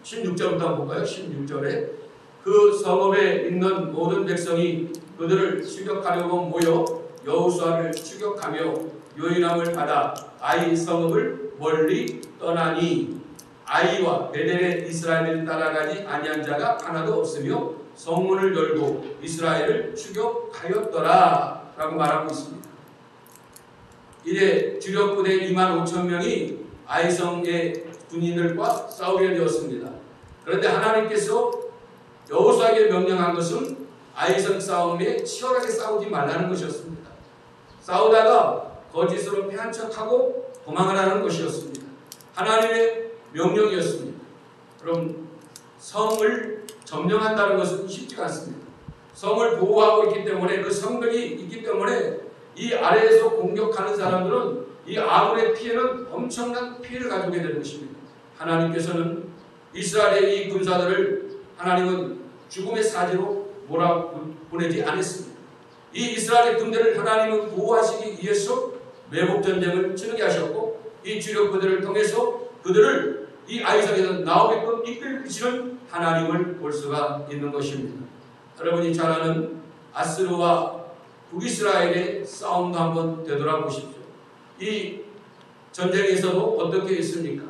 16절부터 한번 볼까요? 16절에 그 성읍에 있는 모든 백성이 그들을 추격하려고 모여 여호수아를 추격하며 요인함을 받아 아이 성읍을 멀리 떠나니 아이와 베델의 이스라엘을 따라가지 아니한 자가 하나도 없으며 성문을 열고 이스라엘을 추격하였더라 라고 말하고 있습니다. 이제 주력 부대 25,000명이 아이성의 군인들과 싸우게 되었습니다. 그런데 하나님께서 여호수아에게 명령한 것은 아이성 싸움에 치열하게 싸우지 말라는 것이었습니다. 싸우다가 거짓으로 패한 척하고 도망을 하는 것이었습니다. 하나님의 명령이었습니다. 그럼 성을 점령한다는 것은 쉽지가 않습니다. 성을 보호하고 있기 때문에 그 성벽이 있기 때문에 이 아래에서 공격하는 사람들은 이 아군의 피해는 엄청난 피해를 가져오게 되는 것입니다. 하나님께서는 이스라엘의 이 군사들을 하나님은 죽음의 사지로 몰아보내지 않았습니다. 이 이스라엘의 군대를 하나님은 보호하시기 위해서 매복전쟁을 치르게 하셨고 이 주력 부대를 통해서 그들을 이 아이성에서 나오게끔 이끌시는 하나님을 볼 수가 있는 것입니다. 여러분이 잘 아는 아스르와 북이스라엘의 싸움도 한번 되돌아보십시오. 이 전쟁에서도 어떻게 했습니까?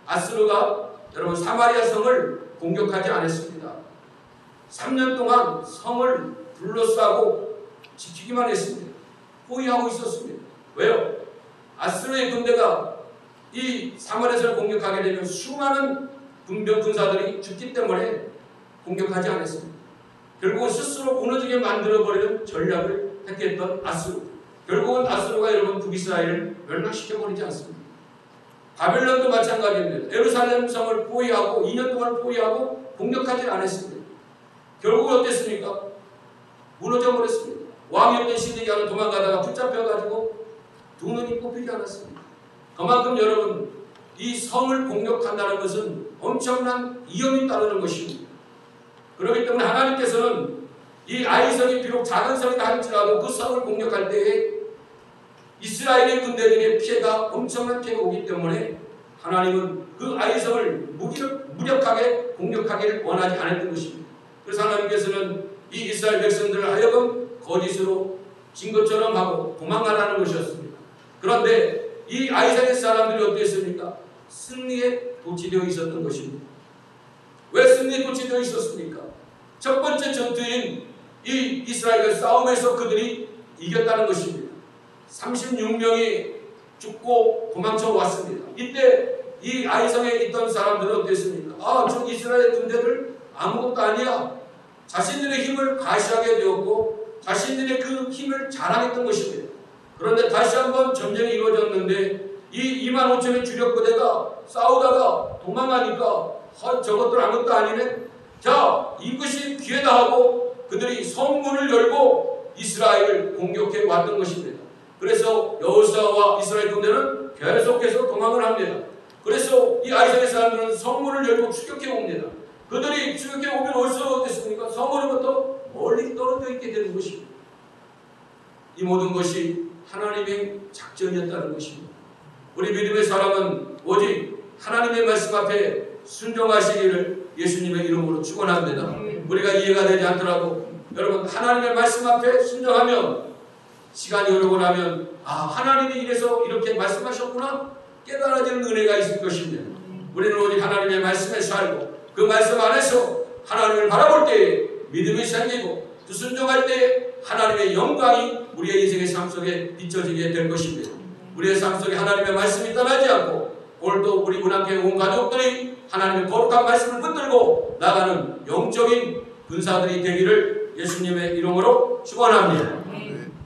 아스르가 여러분 사마리아 성을 공격하지 않았습니다. 3년 동안 성을 둘러싸고 지키기만 했습니다. 포위하고 있었습니다. 왜요? 아스르의 군대가 이 사마리아성을 공격하게 되면 수많은 군사들이 죽기 때문에 공격하지 않았습니다. 결국은 스스로 무너지게 만들어버리는 전략을 택했던 아스루. 결국은 아스루가 여러분 북이스라엘을 멸망시켜버리지 않습니다. 바벨론도 마찬가지입니다. 예루살렘 성을 포위하고 2년 동안 포위하고 공격하지 않았습니다. 결국은 어땠습니까? 무너져버렸습니다. 왕이었던 시드기야는 도망가다가 붙잡혀가지고 두 눈이 뽑히지 않았습니다. 그만큼 여러분 이 성을 공격한다는 것은 엄청난 위험이 따르는 것입니다. 그렇기 때문에 하나님께서는 이 아이성이 비록 작은 성이다 할지라도 그 성을 공격할 때에 이스라엘의 군대들의 피해가 엄청난 피해가 오기 때문에 하나님은 그 아이성을 무력하게 공격하기를 원하지 않았던 것입니다. 그래서 하나님께서는 이 이스라엘 백성들을 하여금 거짓으로 진 것처럼 하고 도망가라는 것이었습니다. 그런데 이 아이상의 사람들이 어땠습니까? 승리에 도취되어 있었던 것입니다. 왜 승리에 도취되어 있었습니까? 첫 번째 전투인 이 이스라엘과 싸움에서 그들이 이겼다는 것입니다. 36명이 죽고 도망쳐 왔습니다. 이때 이 아이성에 있던 사람들은 어땠습니까? 저 이스라엘 군대들 아무것도 아니야. 자신들의 힘을 과시하게 되었고 자신들의 그 힘을 자랑했던 것입니다. 그런데 다시 한번 전쟁이 이루어졌는데 이 25,000의 주력 부대가 싸우다가 도망가니까 저것들 아무것도 아니네. 자, 이것이 기회다 하고 그들이 성문을 열고 이스라엘을 공격해 왔던 것입니다. 그래서 여호수아와 이스라엘 군대는 계속해서 도망을 합니다. 그래서 이 아이상의 사람들은 성문을 열고 추격해 옵니다. 그들이 추격해 오면 올수록 어땠습니까? 성문으로부터 멀리 떨어져 있게 되는 것입니다. 이 모든 것이 하나님의 작전이었다는 것입니다. 우리 믿음의 사람은 오직 하나님의 말씀 앞에 순종하시기를 예수님의 이름으로 축원합니다. 우리가 이해가 되지 않더라도 여러분 하나님의 말씀 앞에 순종하면 시간이 흐르고 나면 하나님이 이래서 이렇게 말씀하셨구나 깨달아지는 은혜가 있을 것입니다. 우리는 오직 하나님의 말씀에 살고 그 말씀 안에서 하나님을 바라볼 때에 믿음이 생기고 또 순종할 때 하나님의 영광이 우리의 인생의 삶 속에 비춰지게 될 것입니다. 우리의 삶 속에 하나님의 말씀이 떠나지 않고 오늘도 우리 문학교회 온 가족들이 하나님의 거룩한 말씀을 붙들고 나가는 영적인 군사들이 되기를 예수님의 이름으로 축원합니다.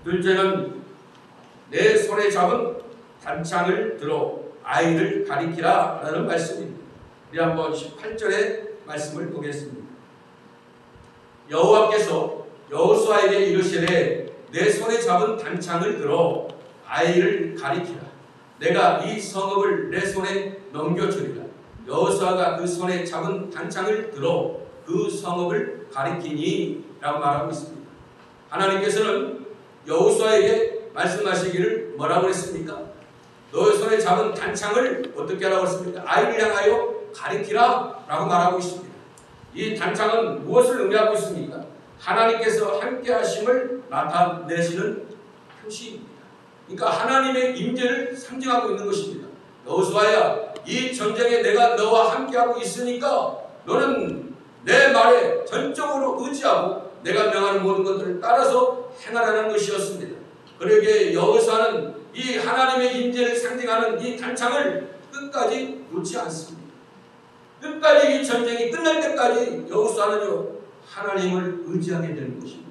둘째는 내 손에 잡은 단창을 들어 아이를 가리키라 라는 말씀입니다. 우리 한번 18절의 말씀을 보겠습니다. 여호와께서 여호수아에게 이르시되 내 손에 잡은 단창을 들어 아이를 가리키라. 내가 이 성읍을 내 손에 넘겨주리라. 여호수아가 그 손에 잡은 단창을 들어 그 성읍을 가리키니 라고 말하고 있습니다. 하나님께서는 여호수아에게 말씀하시기를 뭐라고 했습니까? 너의 손에 잡은 단창을 어떻게 하라고 했습니까? 아이를 향하여 가리키라 라고 말하고 있습니다. 이 단창은 무엇을 의미하고 있습니까? 하나님께서 함께 하심을 나타내시는 표시입니다. 그러니까 하나님의 임재를 상징하고 있는 것입니다. 여호수아야, 이 전쟁에 내가 너와 함께하고 있으니까 너는 내 말에 전적으로 의지하고 내가 명하는 모든 것들을 따라서 행하라는 것이었습니다. 그러기에 여호수아는 이 하나님의 임재를 상징하는 이 단창을 끝까지 놓지 않습니다. 끝까지 이 전쟁이 끝날 때까지 여호수아는요 하나님을 의지하게 되는 것입니다.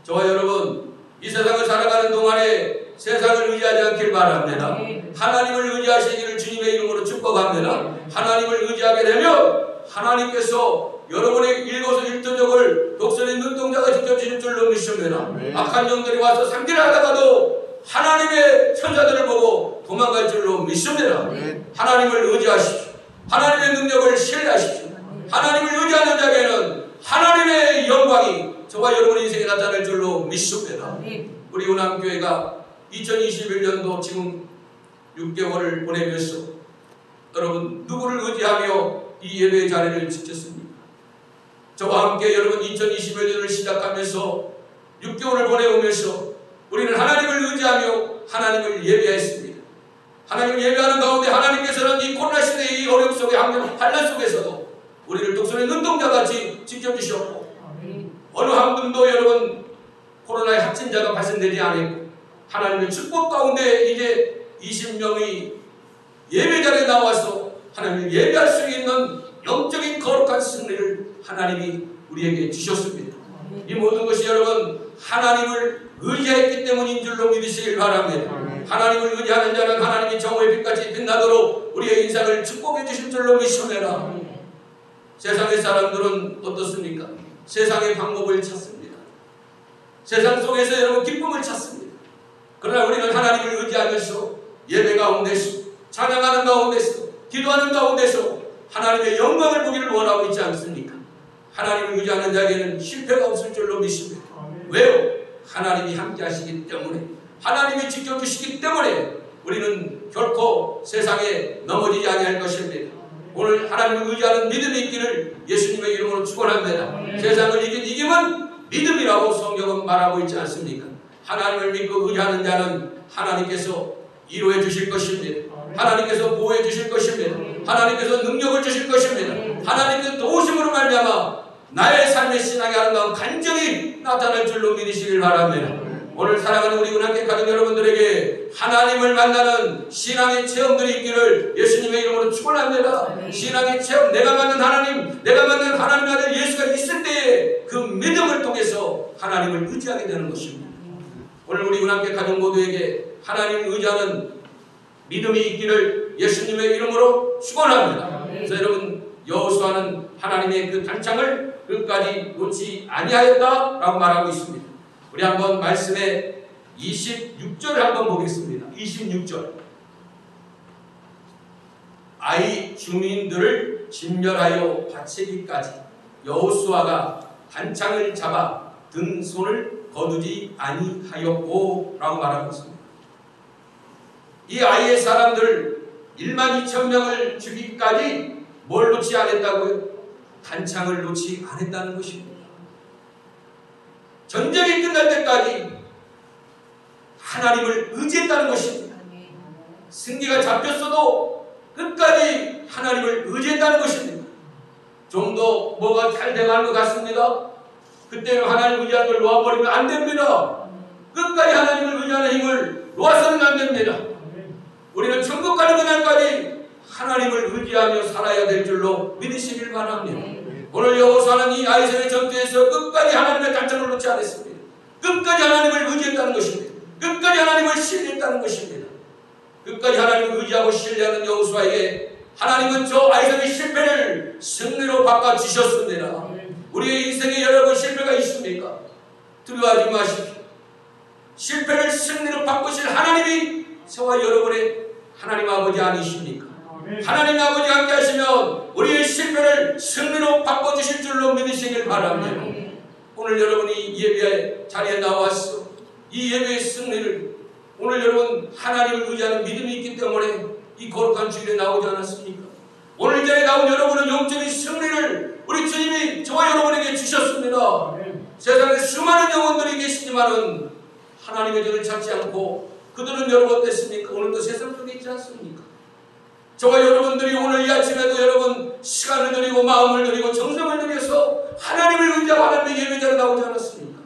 저와 여러분 이 세상을 살아가는 동안에 세상을 의지하지 않길 바랍니다. 하나님을 의지하시기를 주님의 이름으로 축복합니다. 하나님을 의지하게 되면 하나님께서 여러분의 일거수일투족을 독선의 눈동자가 지켜주실 줄로 믿습니다. 악한 영들이 와서 상대하다가도 하나님의 천사들을 보고 도망갈 줄로 믿습니다. 하나님을 의지하십시오. 하나님의 능력을 신뢰하십시오. 하나님을 의지하는 자에게는 하나님의 영광이 저와 여러분의 인생에 나타날 줄로 믿습니다. 우리 운암교회가 2021년도 지금 6개월을 보내면서 여러분 누구를 의지하며 이 예배의 자리를 지켰습니까? 저와 함께 여러분 2021년을 시작하면서 6개월을 보내오면서 우리는 하나님을 의지하며 하나님을 예배했습니다. 하나님을 예배하는 가운데 하나님께서는 이 코로나 시대의 이 어려움 속에 환난 속에서도 우리를 독선의 눈동자같이 지켜주셨고 어느 한 분도 여러분 코로나의 확진자가 발생되지 않았고 하나님의 축복 가운데 이제 20명이 예배자리에 나와서 하나님을 예배할 수 있는 영적인 거룩한 승리를 하나님이 우리에게 주셨습니다. 이 모든 것이 여러분 하나님을 의지했기 때문인 줄로 믿으시길 바랍니다. 하나님을 의지하는 자는 하나님이 정오의 빛같이 빛나도록 우리의 인생을 축복해 주실 줄로 믿습니다. 세상의 사람들은 어떻습니까? 세상의 방법을 찾습니다. 세상 속에서 여러분 기쁨을 찾습니다. 그러나 우리는 하나님을 의지하면서 예배 가운데서 찬양하는 가운데서 기도하는 가운데서 하나님의 영광을 보기를 원하고 있지 않습니까? 하나님을 의지하는 자에게는 실패가 없을 줄로 믿습니다. 왜요? 하나님이 함께 하시기 때문에 하나님이 지켜주시기 때문에 우리는 결코 세상에 넘어지지 아니할 것입니다. 오늘 하나님을 의지하는 믿음이 있기를 예수님의 이름으로 축원합니다. 세상을 이긴 이김은 믿음이라고 성경은 말하고 있지 않습니까? 하나님을 믿고 의지하는 자는 하나님께서 이루어 주실 것입니다. 하나님께서 보호해 주실 것입니다. 하나님께서 능력을 주실 것입니다. 하나님께서 도우심으로 말미암아 나의 삶의 신앙의 아름다운 간증이 나타날 줄로 믿으시길 바랍니다. 오늘 사랑하는 우리 은학계 가족 여러분들에게 하나님을 만나는 신앙의 체험들이 있기를 예수님의 이름으로 축원합니다. 신앙의 체험, 내가 만난 하나님, 내가 만난 하나님의 아들 예수가 있을 때에 그 믿음을 통해서 하나님을 의지하게 되는 것입니다. 오늘 우리 은학계 가족 모두에게 하나님을 의지하는 믿음이 있기를 예수님의 이름으로 축원합니다. 그래서 여러분, 여호수아는 하나님의 그 단창을 끝까지 놓지 아니하였다라고 말하고 있습니다. 우리 한번 말씀의 26절을 한번 보겠습니다. 26절. 아이 주민들을 진멸하여 바치기까지 여호수아가 단창을 잡아 든 손을 거두지 아니하였고 라고 말하고 있습니다. 이 아이의 사람들 12,000명을 죽이기까지 뭘 놓지 않았다고요? 단창을 놓지 않았다는 것입니다. 전쟁이 끝날 때까지 하나님을 의지했다는 것입니다. 승기가 잡혔어도 끝까지 하나님을 의지했다는 것입니다. 좀 더 뭐가 잘 돼가는 것 같습니다. 그때는 하나님을 의지하는 걸 놓아버리면 안 됩니다. 끝까지 하나님을 의지하는 힘을 놓아서는 안 됩니다. 우리는 천국 가는 그날까지 하나님을 의지하며 살아야 될 줄로 믿으시길 바랍니다. 오늘 여호수아는 이 아이성의 전투에서 끝까지 하나님의 단창을 놓지 않았습니다. 끝까지 하나님을 의지했다는 것입니다. 끝까지 하나님을 신뢰했다는 것입니다. 끝까지 하나님을 의지하고 신뢰하는 여호수아에게 하나님은 저 아이성의 실패를 승리로 바꿔주셨습니다. 우리의 인생에 여러 번 실패가 있습니까? 두려워하지 마십시오. 실패를 승리로 바꾸실 하나님이 저와 여러분의 하나님 아버지 아니십니까? 하나님 아버지 함께 하시면 우리의 실패를 승리로 바꿔주실 줄로 믿으시길 바랍니다. 오늘 여러분이 예배 자리에 나와서 이 예배의 승리를 오늘 여러분 하나님을 의지하는 믿음이 있기 때문에 이 거룩한 주일에 나오지 않았습니까? 오늘 이 자리에 나온 여러분은 영적인 승리를 우리 주님이 저와 여러분에게 주셨습니다. 세상에 수많은 영혼들이 계시지만은 하나님의 전을 찾지 않고 그들은 여러분 어땠습니까? 오늘도 세상 속에 있지 않습니까? 저와 여러분들이 오늘 이 아침에도 여러분 시간을 드리고 마음을 드리고 정성을 들여서 하나님을 의지하고 하나님의 예배자를 나오지 않았습니까?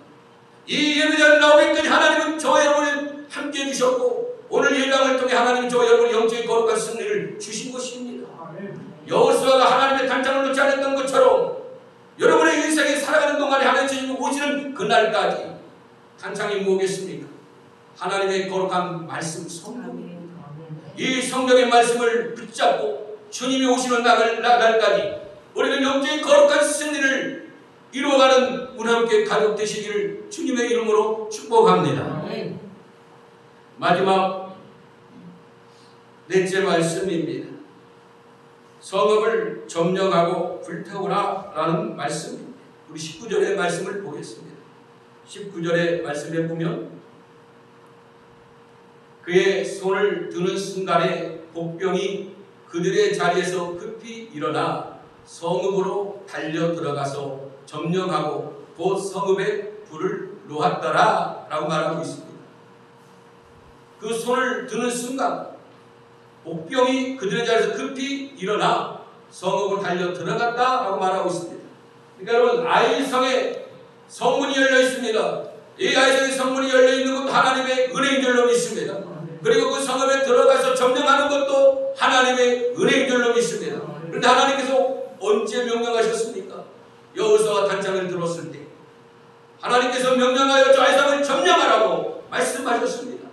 이 예배자를 나오기까지 하나님은 저와 여러분을 함께해 주셨고 오늘 예배당을 통해 하나님은 저와 여러분의 영적인 거룩한 승리를 주신 것입니다. 여호수아가 하나님의 단창을 놓지 않았던 것처럼 여러분의 인생에 살아가는 동안에 하나님 주님이 오시는 그날까지 단창이 무엇겠습니까? 하나님의 거룩한 말씀 성경입니다. 이 성경의 말씀을 붙잡고 주님이 오시는 날까지 우리는 영적인 거룩한 승리를 이루어가는 우리함께 가족 되시기를 주님의 이름으로 축복합니다. 마지막 넷째 말씀입니다. 성읍을 점령하고 불태우라 라는 말씀입니다. 우리 19절의 말씀을 보겠습니다. 19절의 말씀에 보면 그의 손을 드는 순간에 복병이 그들의 자리에서 급히 일어나 성읍으로 달려 들어가서 점령하고 곧 성읍에 불을 놓았더라 라고 말하고 있습니다. 그 손을 드는 순간 복병이 그들의 자리에서 급히 일어나 성읍을 달려 들어갔다 라고 말하고 있습니다. 그러니까 여러분 아이성에 성문이 열려 있습니다. 이 아이성의 성문이 열려 있는 것도 하나님의 은혜인 줄로 믿습니다. 그리고 그 성읍에 들어가서 점령하는 것도 하나님의 은혜인 줄로 믿습니다. 그런데 하나님께서 언제 명령하셨습니까? 여호수아가 단창을 들었을 때 하나님께서 명령하여 저 아이성을 점령하라고 말씀하셨습니다.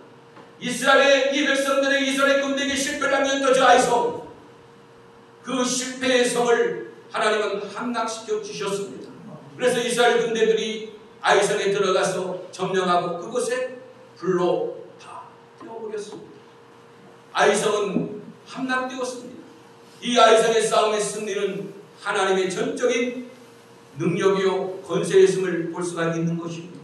이스라엘의 이 백성들의 이스라엘 군대에게 실패를 하면서 저 아이성 그 실패의 성을 하나님은 함락시켜 주셨습니다. 그래서 이스라엘 군대들이 아이성에 들어가서 점령하고 그곳에 불로 다 태워버렸습니다. 아이성은 함락되었습니다. 이 아이성의 싸움의 승리는 하나님의 전적인 능력이요 권세였음을 볼 수가 있는 것입니다.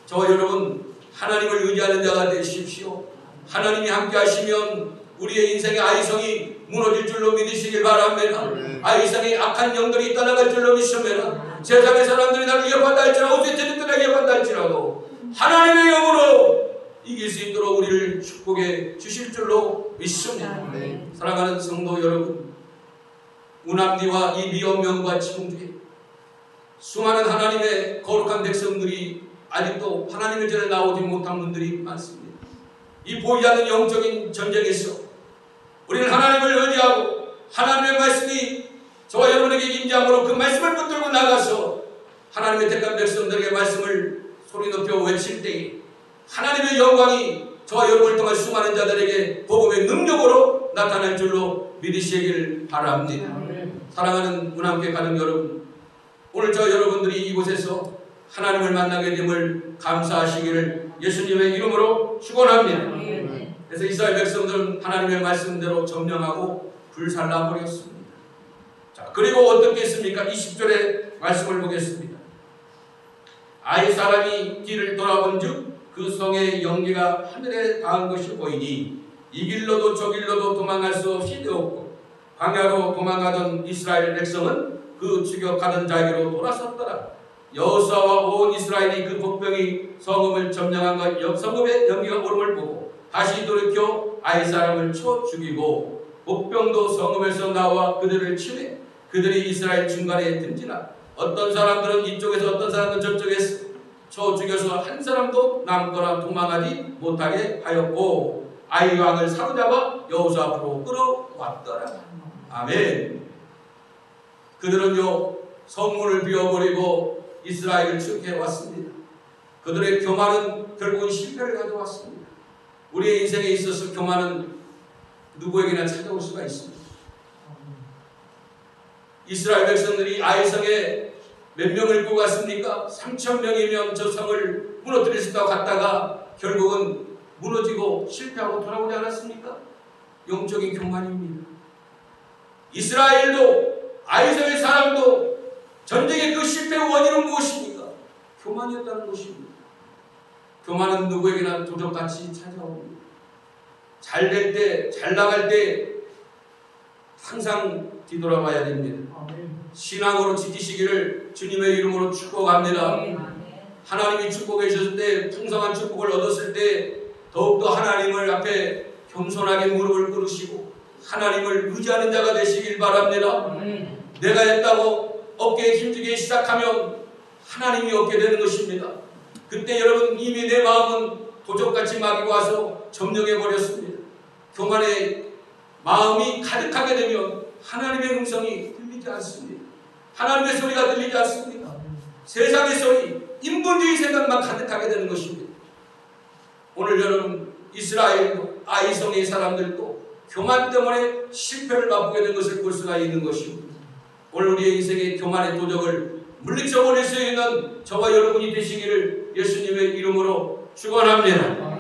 저와 여러분 하나님을 의지하는 자가 되십시오. 하나님이 함께 하시면 우리의 인생의 아이성이 무너질 줄로 믿으시길 바랍니다. 아이성의 악한 영들이 떠나갈 줄로 믿습니다. 세상의 사람들이 나를 위협한다 할지라도 어쨌든 위협한다 할지라도 하나님의 영으로 이길 수 있도록 우리를 축복해 주실 믿습니다. 네. 사랑하는 성도 여러분, 우남리와 이 미연명과 지금 중에 수많은 하나님의 거룩한 백성들이 아직도 하나님의 전에 나오지 못한 분들이 많습니다. 이 보이지 않는 영적인 전쟁에서 우리는 하나님을 의지하고 하나님의 말씀이 저와 여러분에게 임재함으로 그 말씀을 붙들고 나가서 하나님의 택한 백성들에게 말씀을 소리 높여 외칠 때에 하나님의 영광이 저와 여러분을 통한 수많은 자들에게 복음의 능력으로 나타날 줄로 믿으시길 바랍니다. 사랑하는 문함교회 가족 여러분, 오늘 저 여러분들이 이곳에서 하나님을 만나게 됨을 감사하시기를 예수님의 이름으로 축원합니다. 그래서 이스라엘 백성들은 하나님의 말씀대로 점령하고 불살라 버렸습니다. 자, 그리고 어떻게 했습니까? 20절의 말씀을 보겠습니다. 아이 사람이 길을 돌아본즉 그 성의 영계가 하늘에 닿은 것이 보이니 이 길로도 저 길로도 도망갈 수 없이 되었고 광야로 도망가던 이스라엘 백성은 그 추격하던 자기로 돌아섰더라. 여호수아와 온 이스라엘이 그 복병이 성읍을 점령한 것 성읍의 연기가 오름을 보고 다시 돌이켜 아이 사람을 쳐 죽이고 복병도 성읍에서 나와 그들을 치매 그들이 이스라엘 중간에 든지라. 어떤 사람들은 이쪽에서 어떤 사람들은 저쪽에서 쳐 죽여서 한 사람도 남거나 도망하지 못하게 하였고 아이 왕을 사로잡아 여호수아 앞으로 끌어왔더라. 아멘. 그들은요 성문을 비워버리고 이스라엘을 추격해 왔습니다. 그들의 교만은 결국은 실패를 가져왔습니다. 우리의 인생에 있어서 교만은 누구에게나 찾아올 수가 있습니다. 이스라엘 백성들이 아이성에 몇 명을 끌고 갔습니까? 3,000명이면 저 성을 무너뜨릴 수 있다고 갔다가 결국은 무너지고 실패하고 돌아오지 않았습니까? 영적인 교만입니다. 이스라엘도 아이성의 사람도 전쟁의 그 실패의 원인은 무엇입니까? 교만이었다는 것입니다. 교만은 누구에게나 도적같이 찾아옵니다. 잘 될 때, 잘 나갈 때 항상 뒤돌아봐야 됩니다. 신앙으로 지키시기를 주님의 이름으로 축복합니다. 하나님이 축복해 주셨을 때, 풍성한 축복을 얻었을 때 더욱더 하나님을 앞에 겸손하게 무릎을 꿇으시고 하나님을 의지하는 자가 되시길 바랍니다. 내가 했다고 어깨에 힘주기 시작하면 하나님이 얻게 되는 것입니다. 그때 여러분 이미 내 마음은 도적같이 막이고 와서 점령해 버렸습니다. 교만의 마음이 가득하게 되면 하나님의 음성이 들리지 않습니다. 하나님의 소리가 들리지 않습니다. 세상의 소리, 인본주의 생각만 가득하게 되는 것입니다. 오늘 여러분 이스라엘도 아이성의 사람들도 교만 때문에 실패를 맛보게 된 것을 볼 수가 있는 것입니다. 오늘 우리의 인생의 교만의 도적을 물리쳐 버릴 수 있는 저와 여러분이 되시기를 예수님의 이름으로 축원합니다.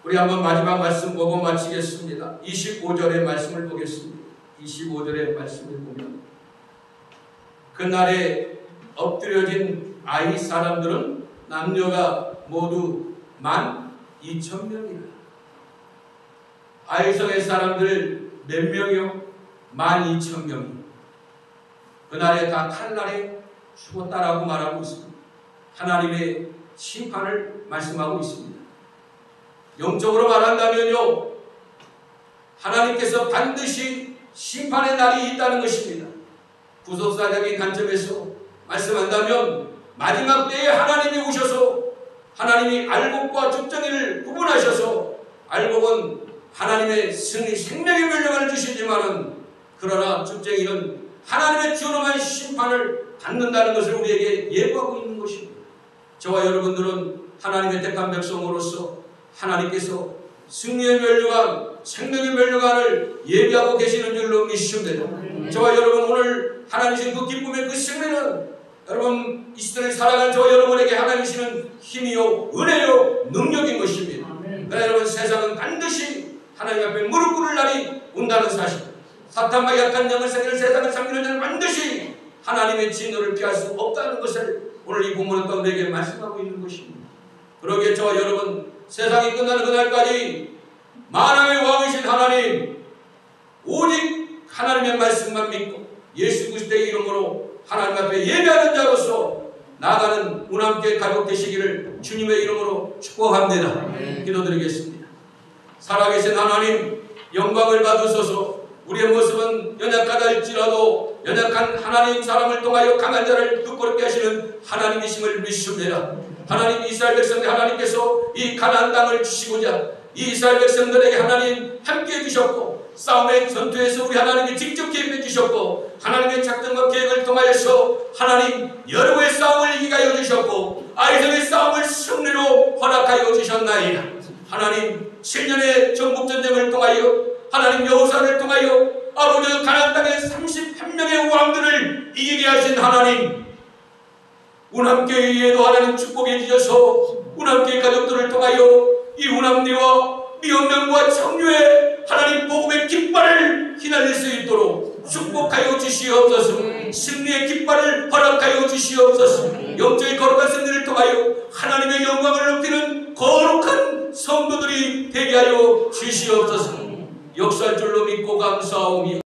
우리 한번 마지막 말씀 보고 마치겠습니다. 25절의 말씀을 보겠습니다. 25절의 말씀을 보면 그날에 엎드려진 아이 사람들은 남녀가 모두 12,000명이라. 아이성의 사람들 몇 명이요? 12,000명이 그날에 다 칼날에 죽었다라고 말하고 있습니다. 하나님의 심판을 말씀하고 있습니다. 영적으로 말한다면요, 하나님께서 반드시 심판의 날이 있다는 것입니다. 구속사적인 관점에서 말씀한다면 마지막 때에 하나님이 오셔서 하나님이 알곡과 죽정이를 구분하셔서 알곡은 하나님의 생명의 명령을 주시지만은 그러나 죽정이는 하나님의 준엄한 심판을 받는다는 것을 우리에게 예고하고 있는 것입니다. 저와 여러분들은 하나님의 택한 백성으로서 하나님께서 승리의 면류관, 생명의 면류관을 예비하고 계시는 줄로 믿습니다. 저와 여러분 오늘 하나님 주신 그 기쁨의 그 승리는 여러분 이 시대를 살아가는 저와 여러분에게 하나님 주시는 힘이요 은혜요 능력인 것입니다. 그러나 여러분 세상은 반드시 하나님 앞에 무릎 꿇을 날이 온다는 사실, 사탄과 약한 영을 새기는 세상을 상기는 자는 반드시 하나님의 진노를 피할 수 없다는 것을 오늘 이 본문은 또 우리에게 말씀하고 있는 것입니다. 그러기에 저와 여러분 세상이 끝나는 그날까지 만왕의 왕이신 하나님 오직 하나님의 말씀만 믿고 예수 그리스도의 이름으로 하나님 앞에 예배하는 자로서 나아가는 운함교회 가족 되시기를 주님의 이름으로 축복합니다. 기도드리겠습니다. 살아계신 하나님, 영광을 받으소서. 우리의 모습은 연약하다 할지라도 연약한 하나님 사람을 통하여 강한 자를 부끄럽게 하시는 하나님이심을 믿습니다. 하나님, 이스라엘 백성들 하나님께서 이 가나안 땅을 주시고자 이 이스라엘 백성들에게 하나님 함께해 주셨고, 싸움의 전투에서 우리 하나님이 직접 개입해 주셨고, 하나님의 작전과 계획을 통하여서 하나님 여러 의 싸움을 이기게 하여 주셨고, 아이성의 싸움을 승리로 허락하여 주셨나이다. 하나님, 7년의 전국전쟁을 통하여 하나님 여호사를 통하여 아버지 가나안 땅의 31명의 왕들을 이기게 하신 하나님, 운함교회에도 하나님 축복해 주셔서 운함교회 가족들을 통하여 이 운함리와 미혼명과 청류의 하나님 복음의 깃발을 휘날릴 수 있도록 축복하여 주시옵소서. 승리의 깃발을 허락하여 주시옵소서. 영적인 거룩한 승리를 통하여 하나님의 영광을 높이는 거룩한 성도들이 되게 하여 주시옵소서. 역사할 줄로 믿고 감사하오며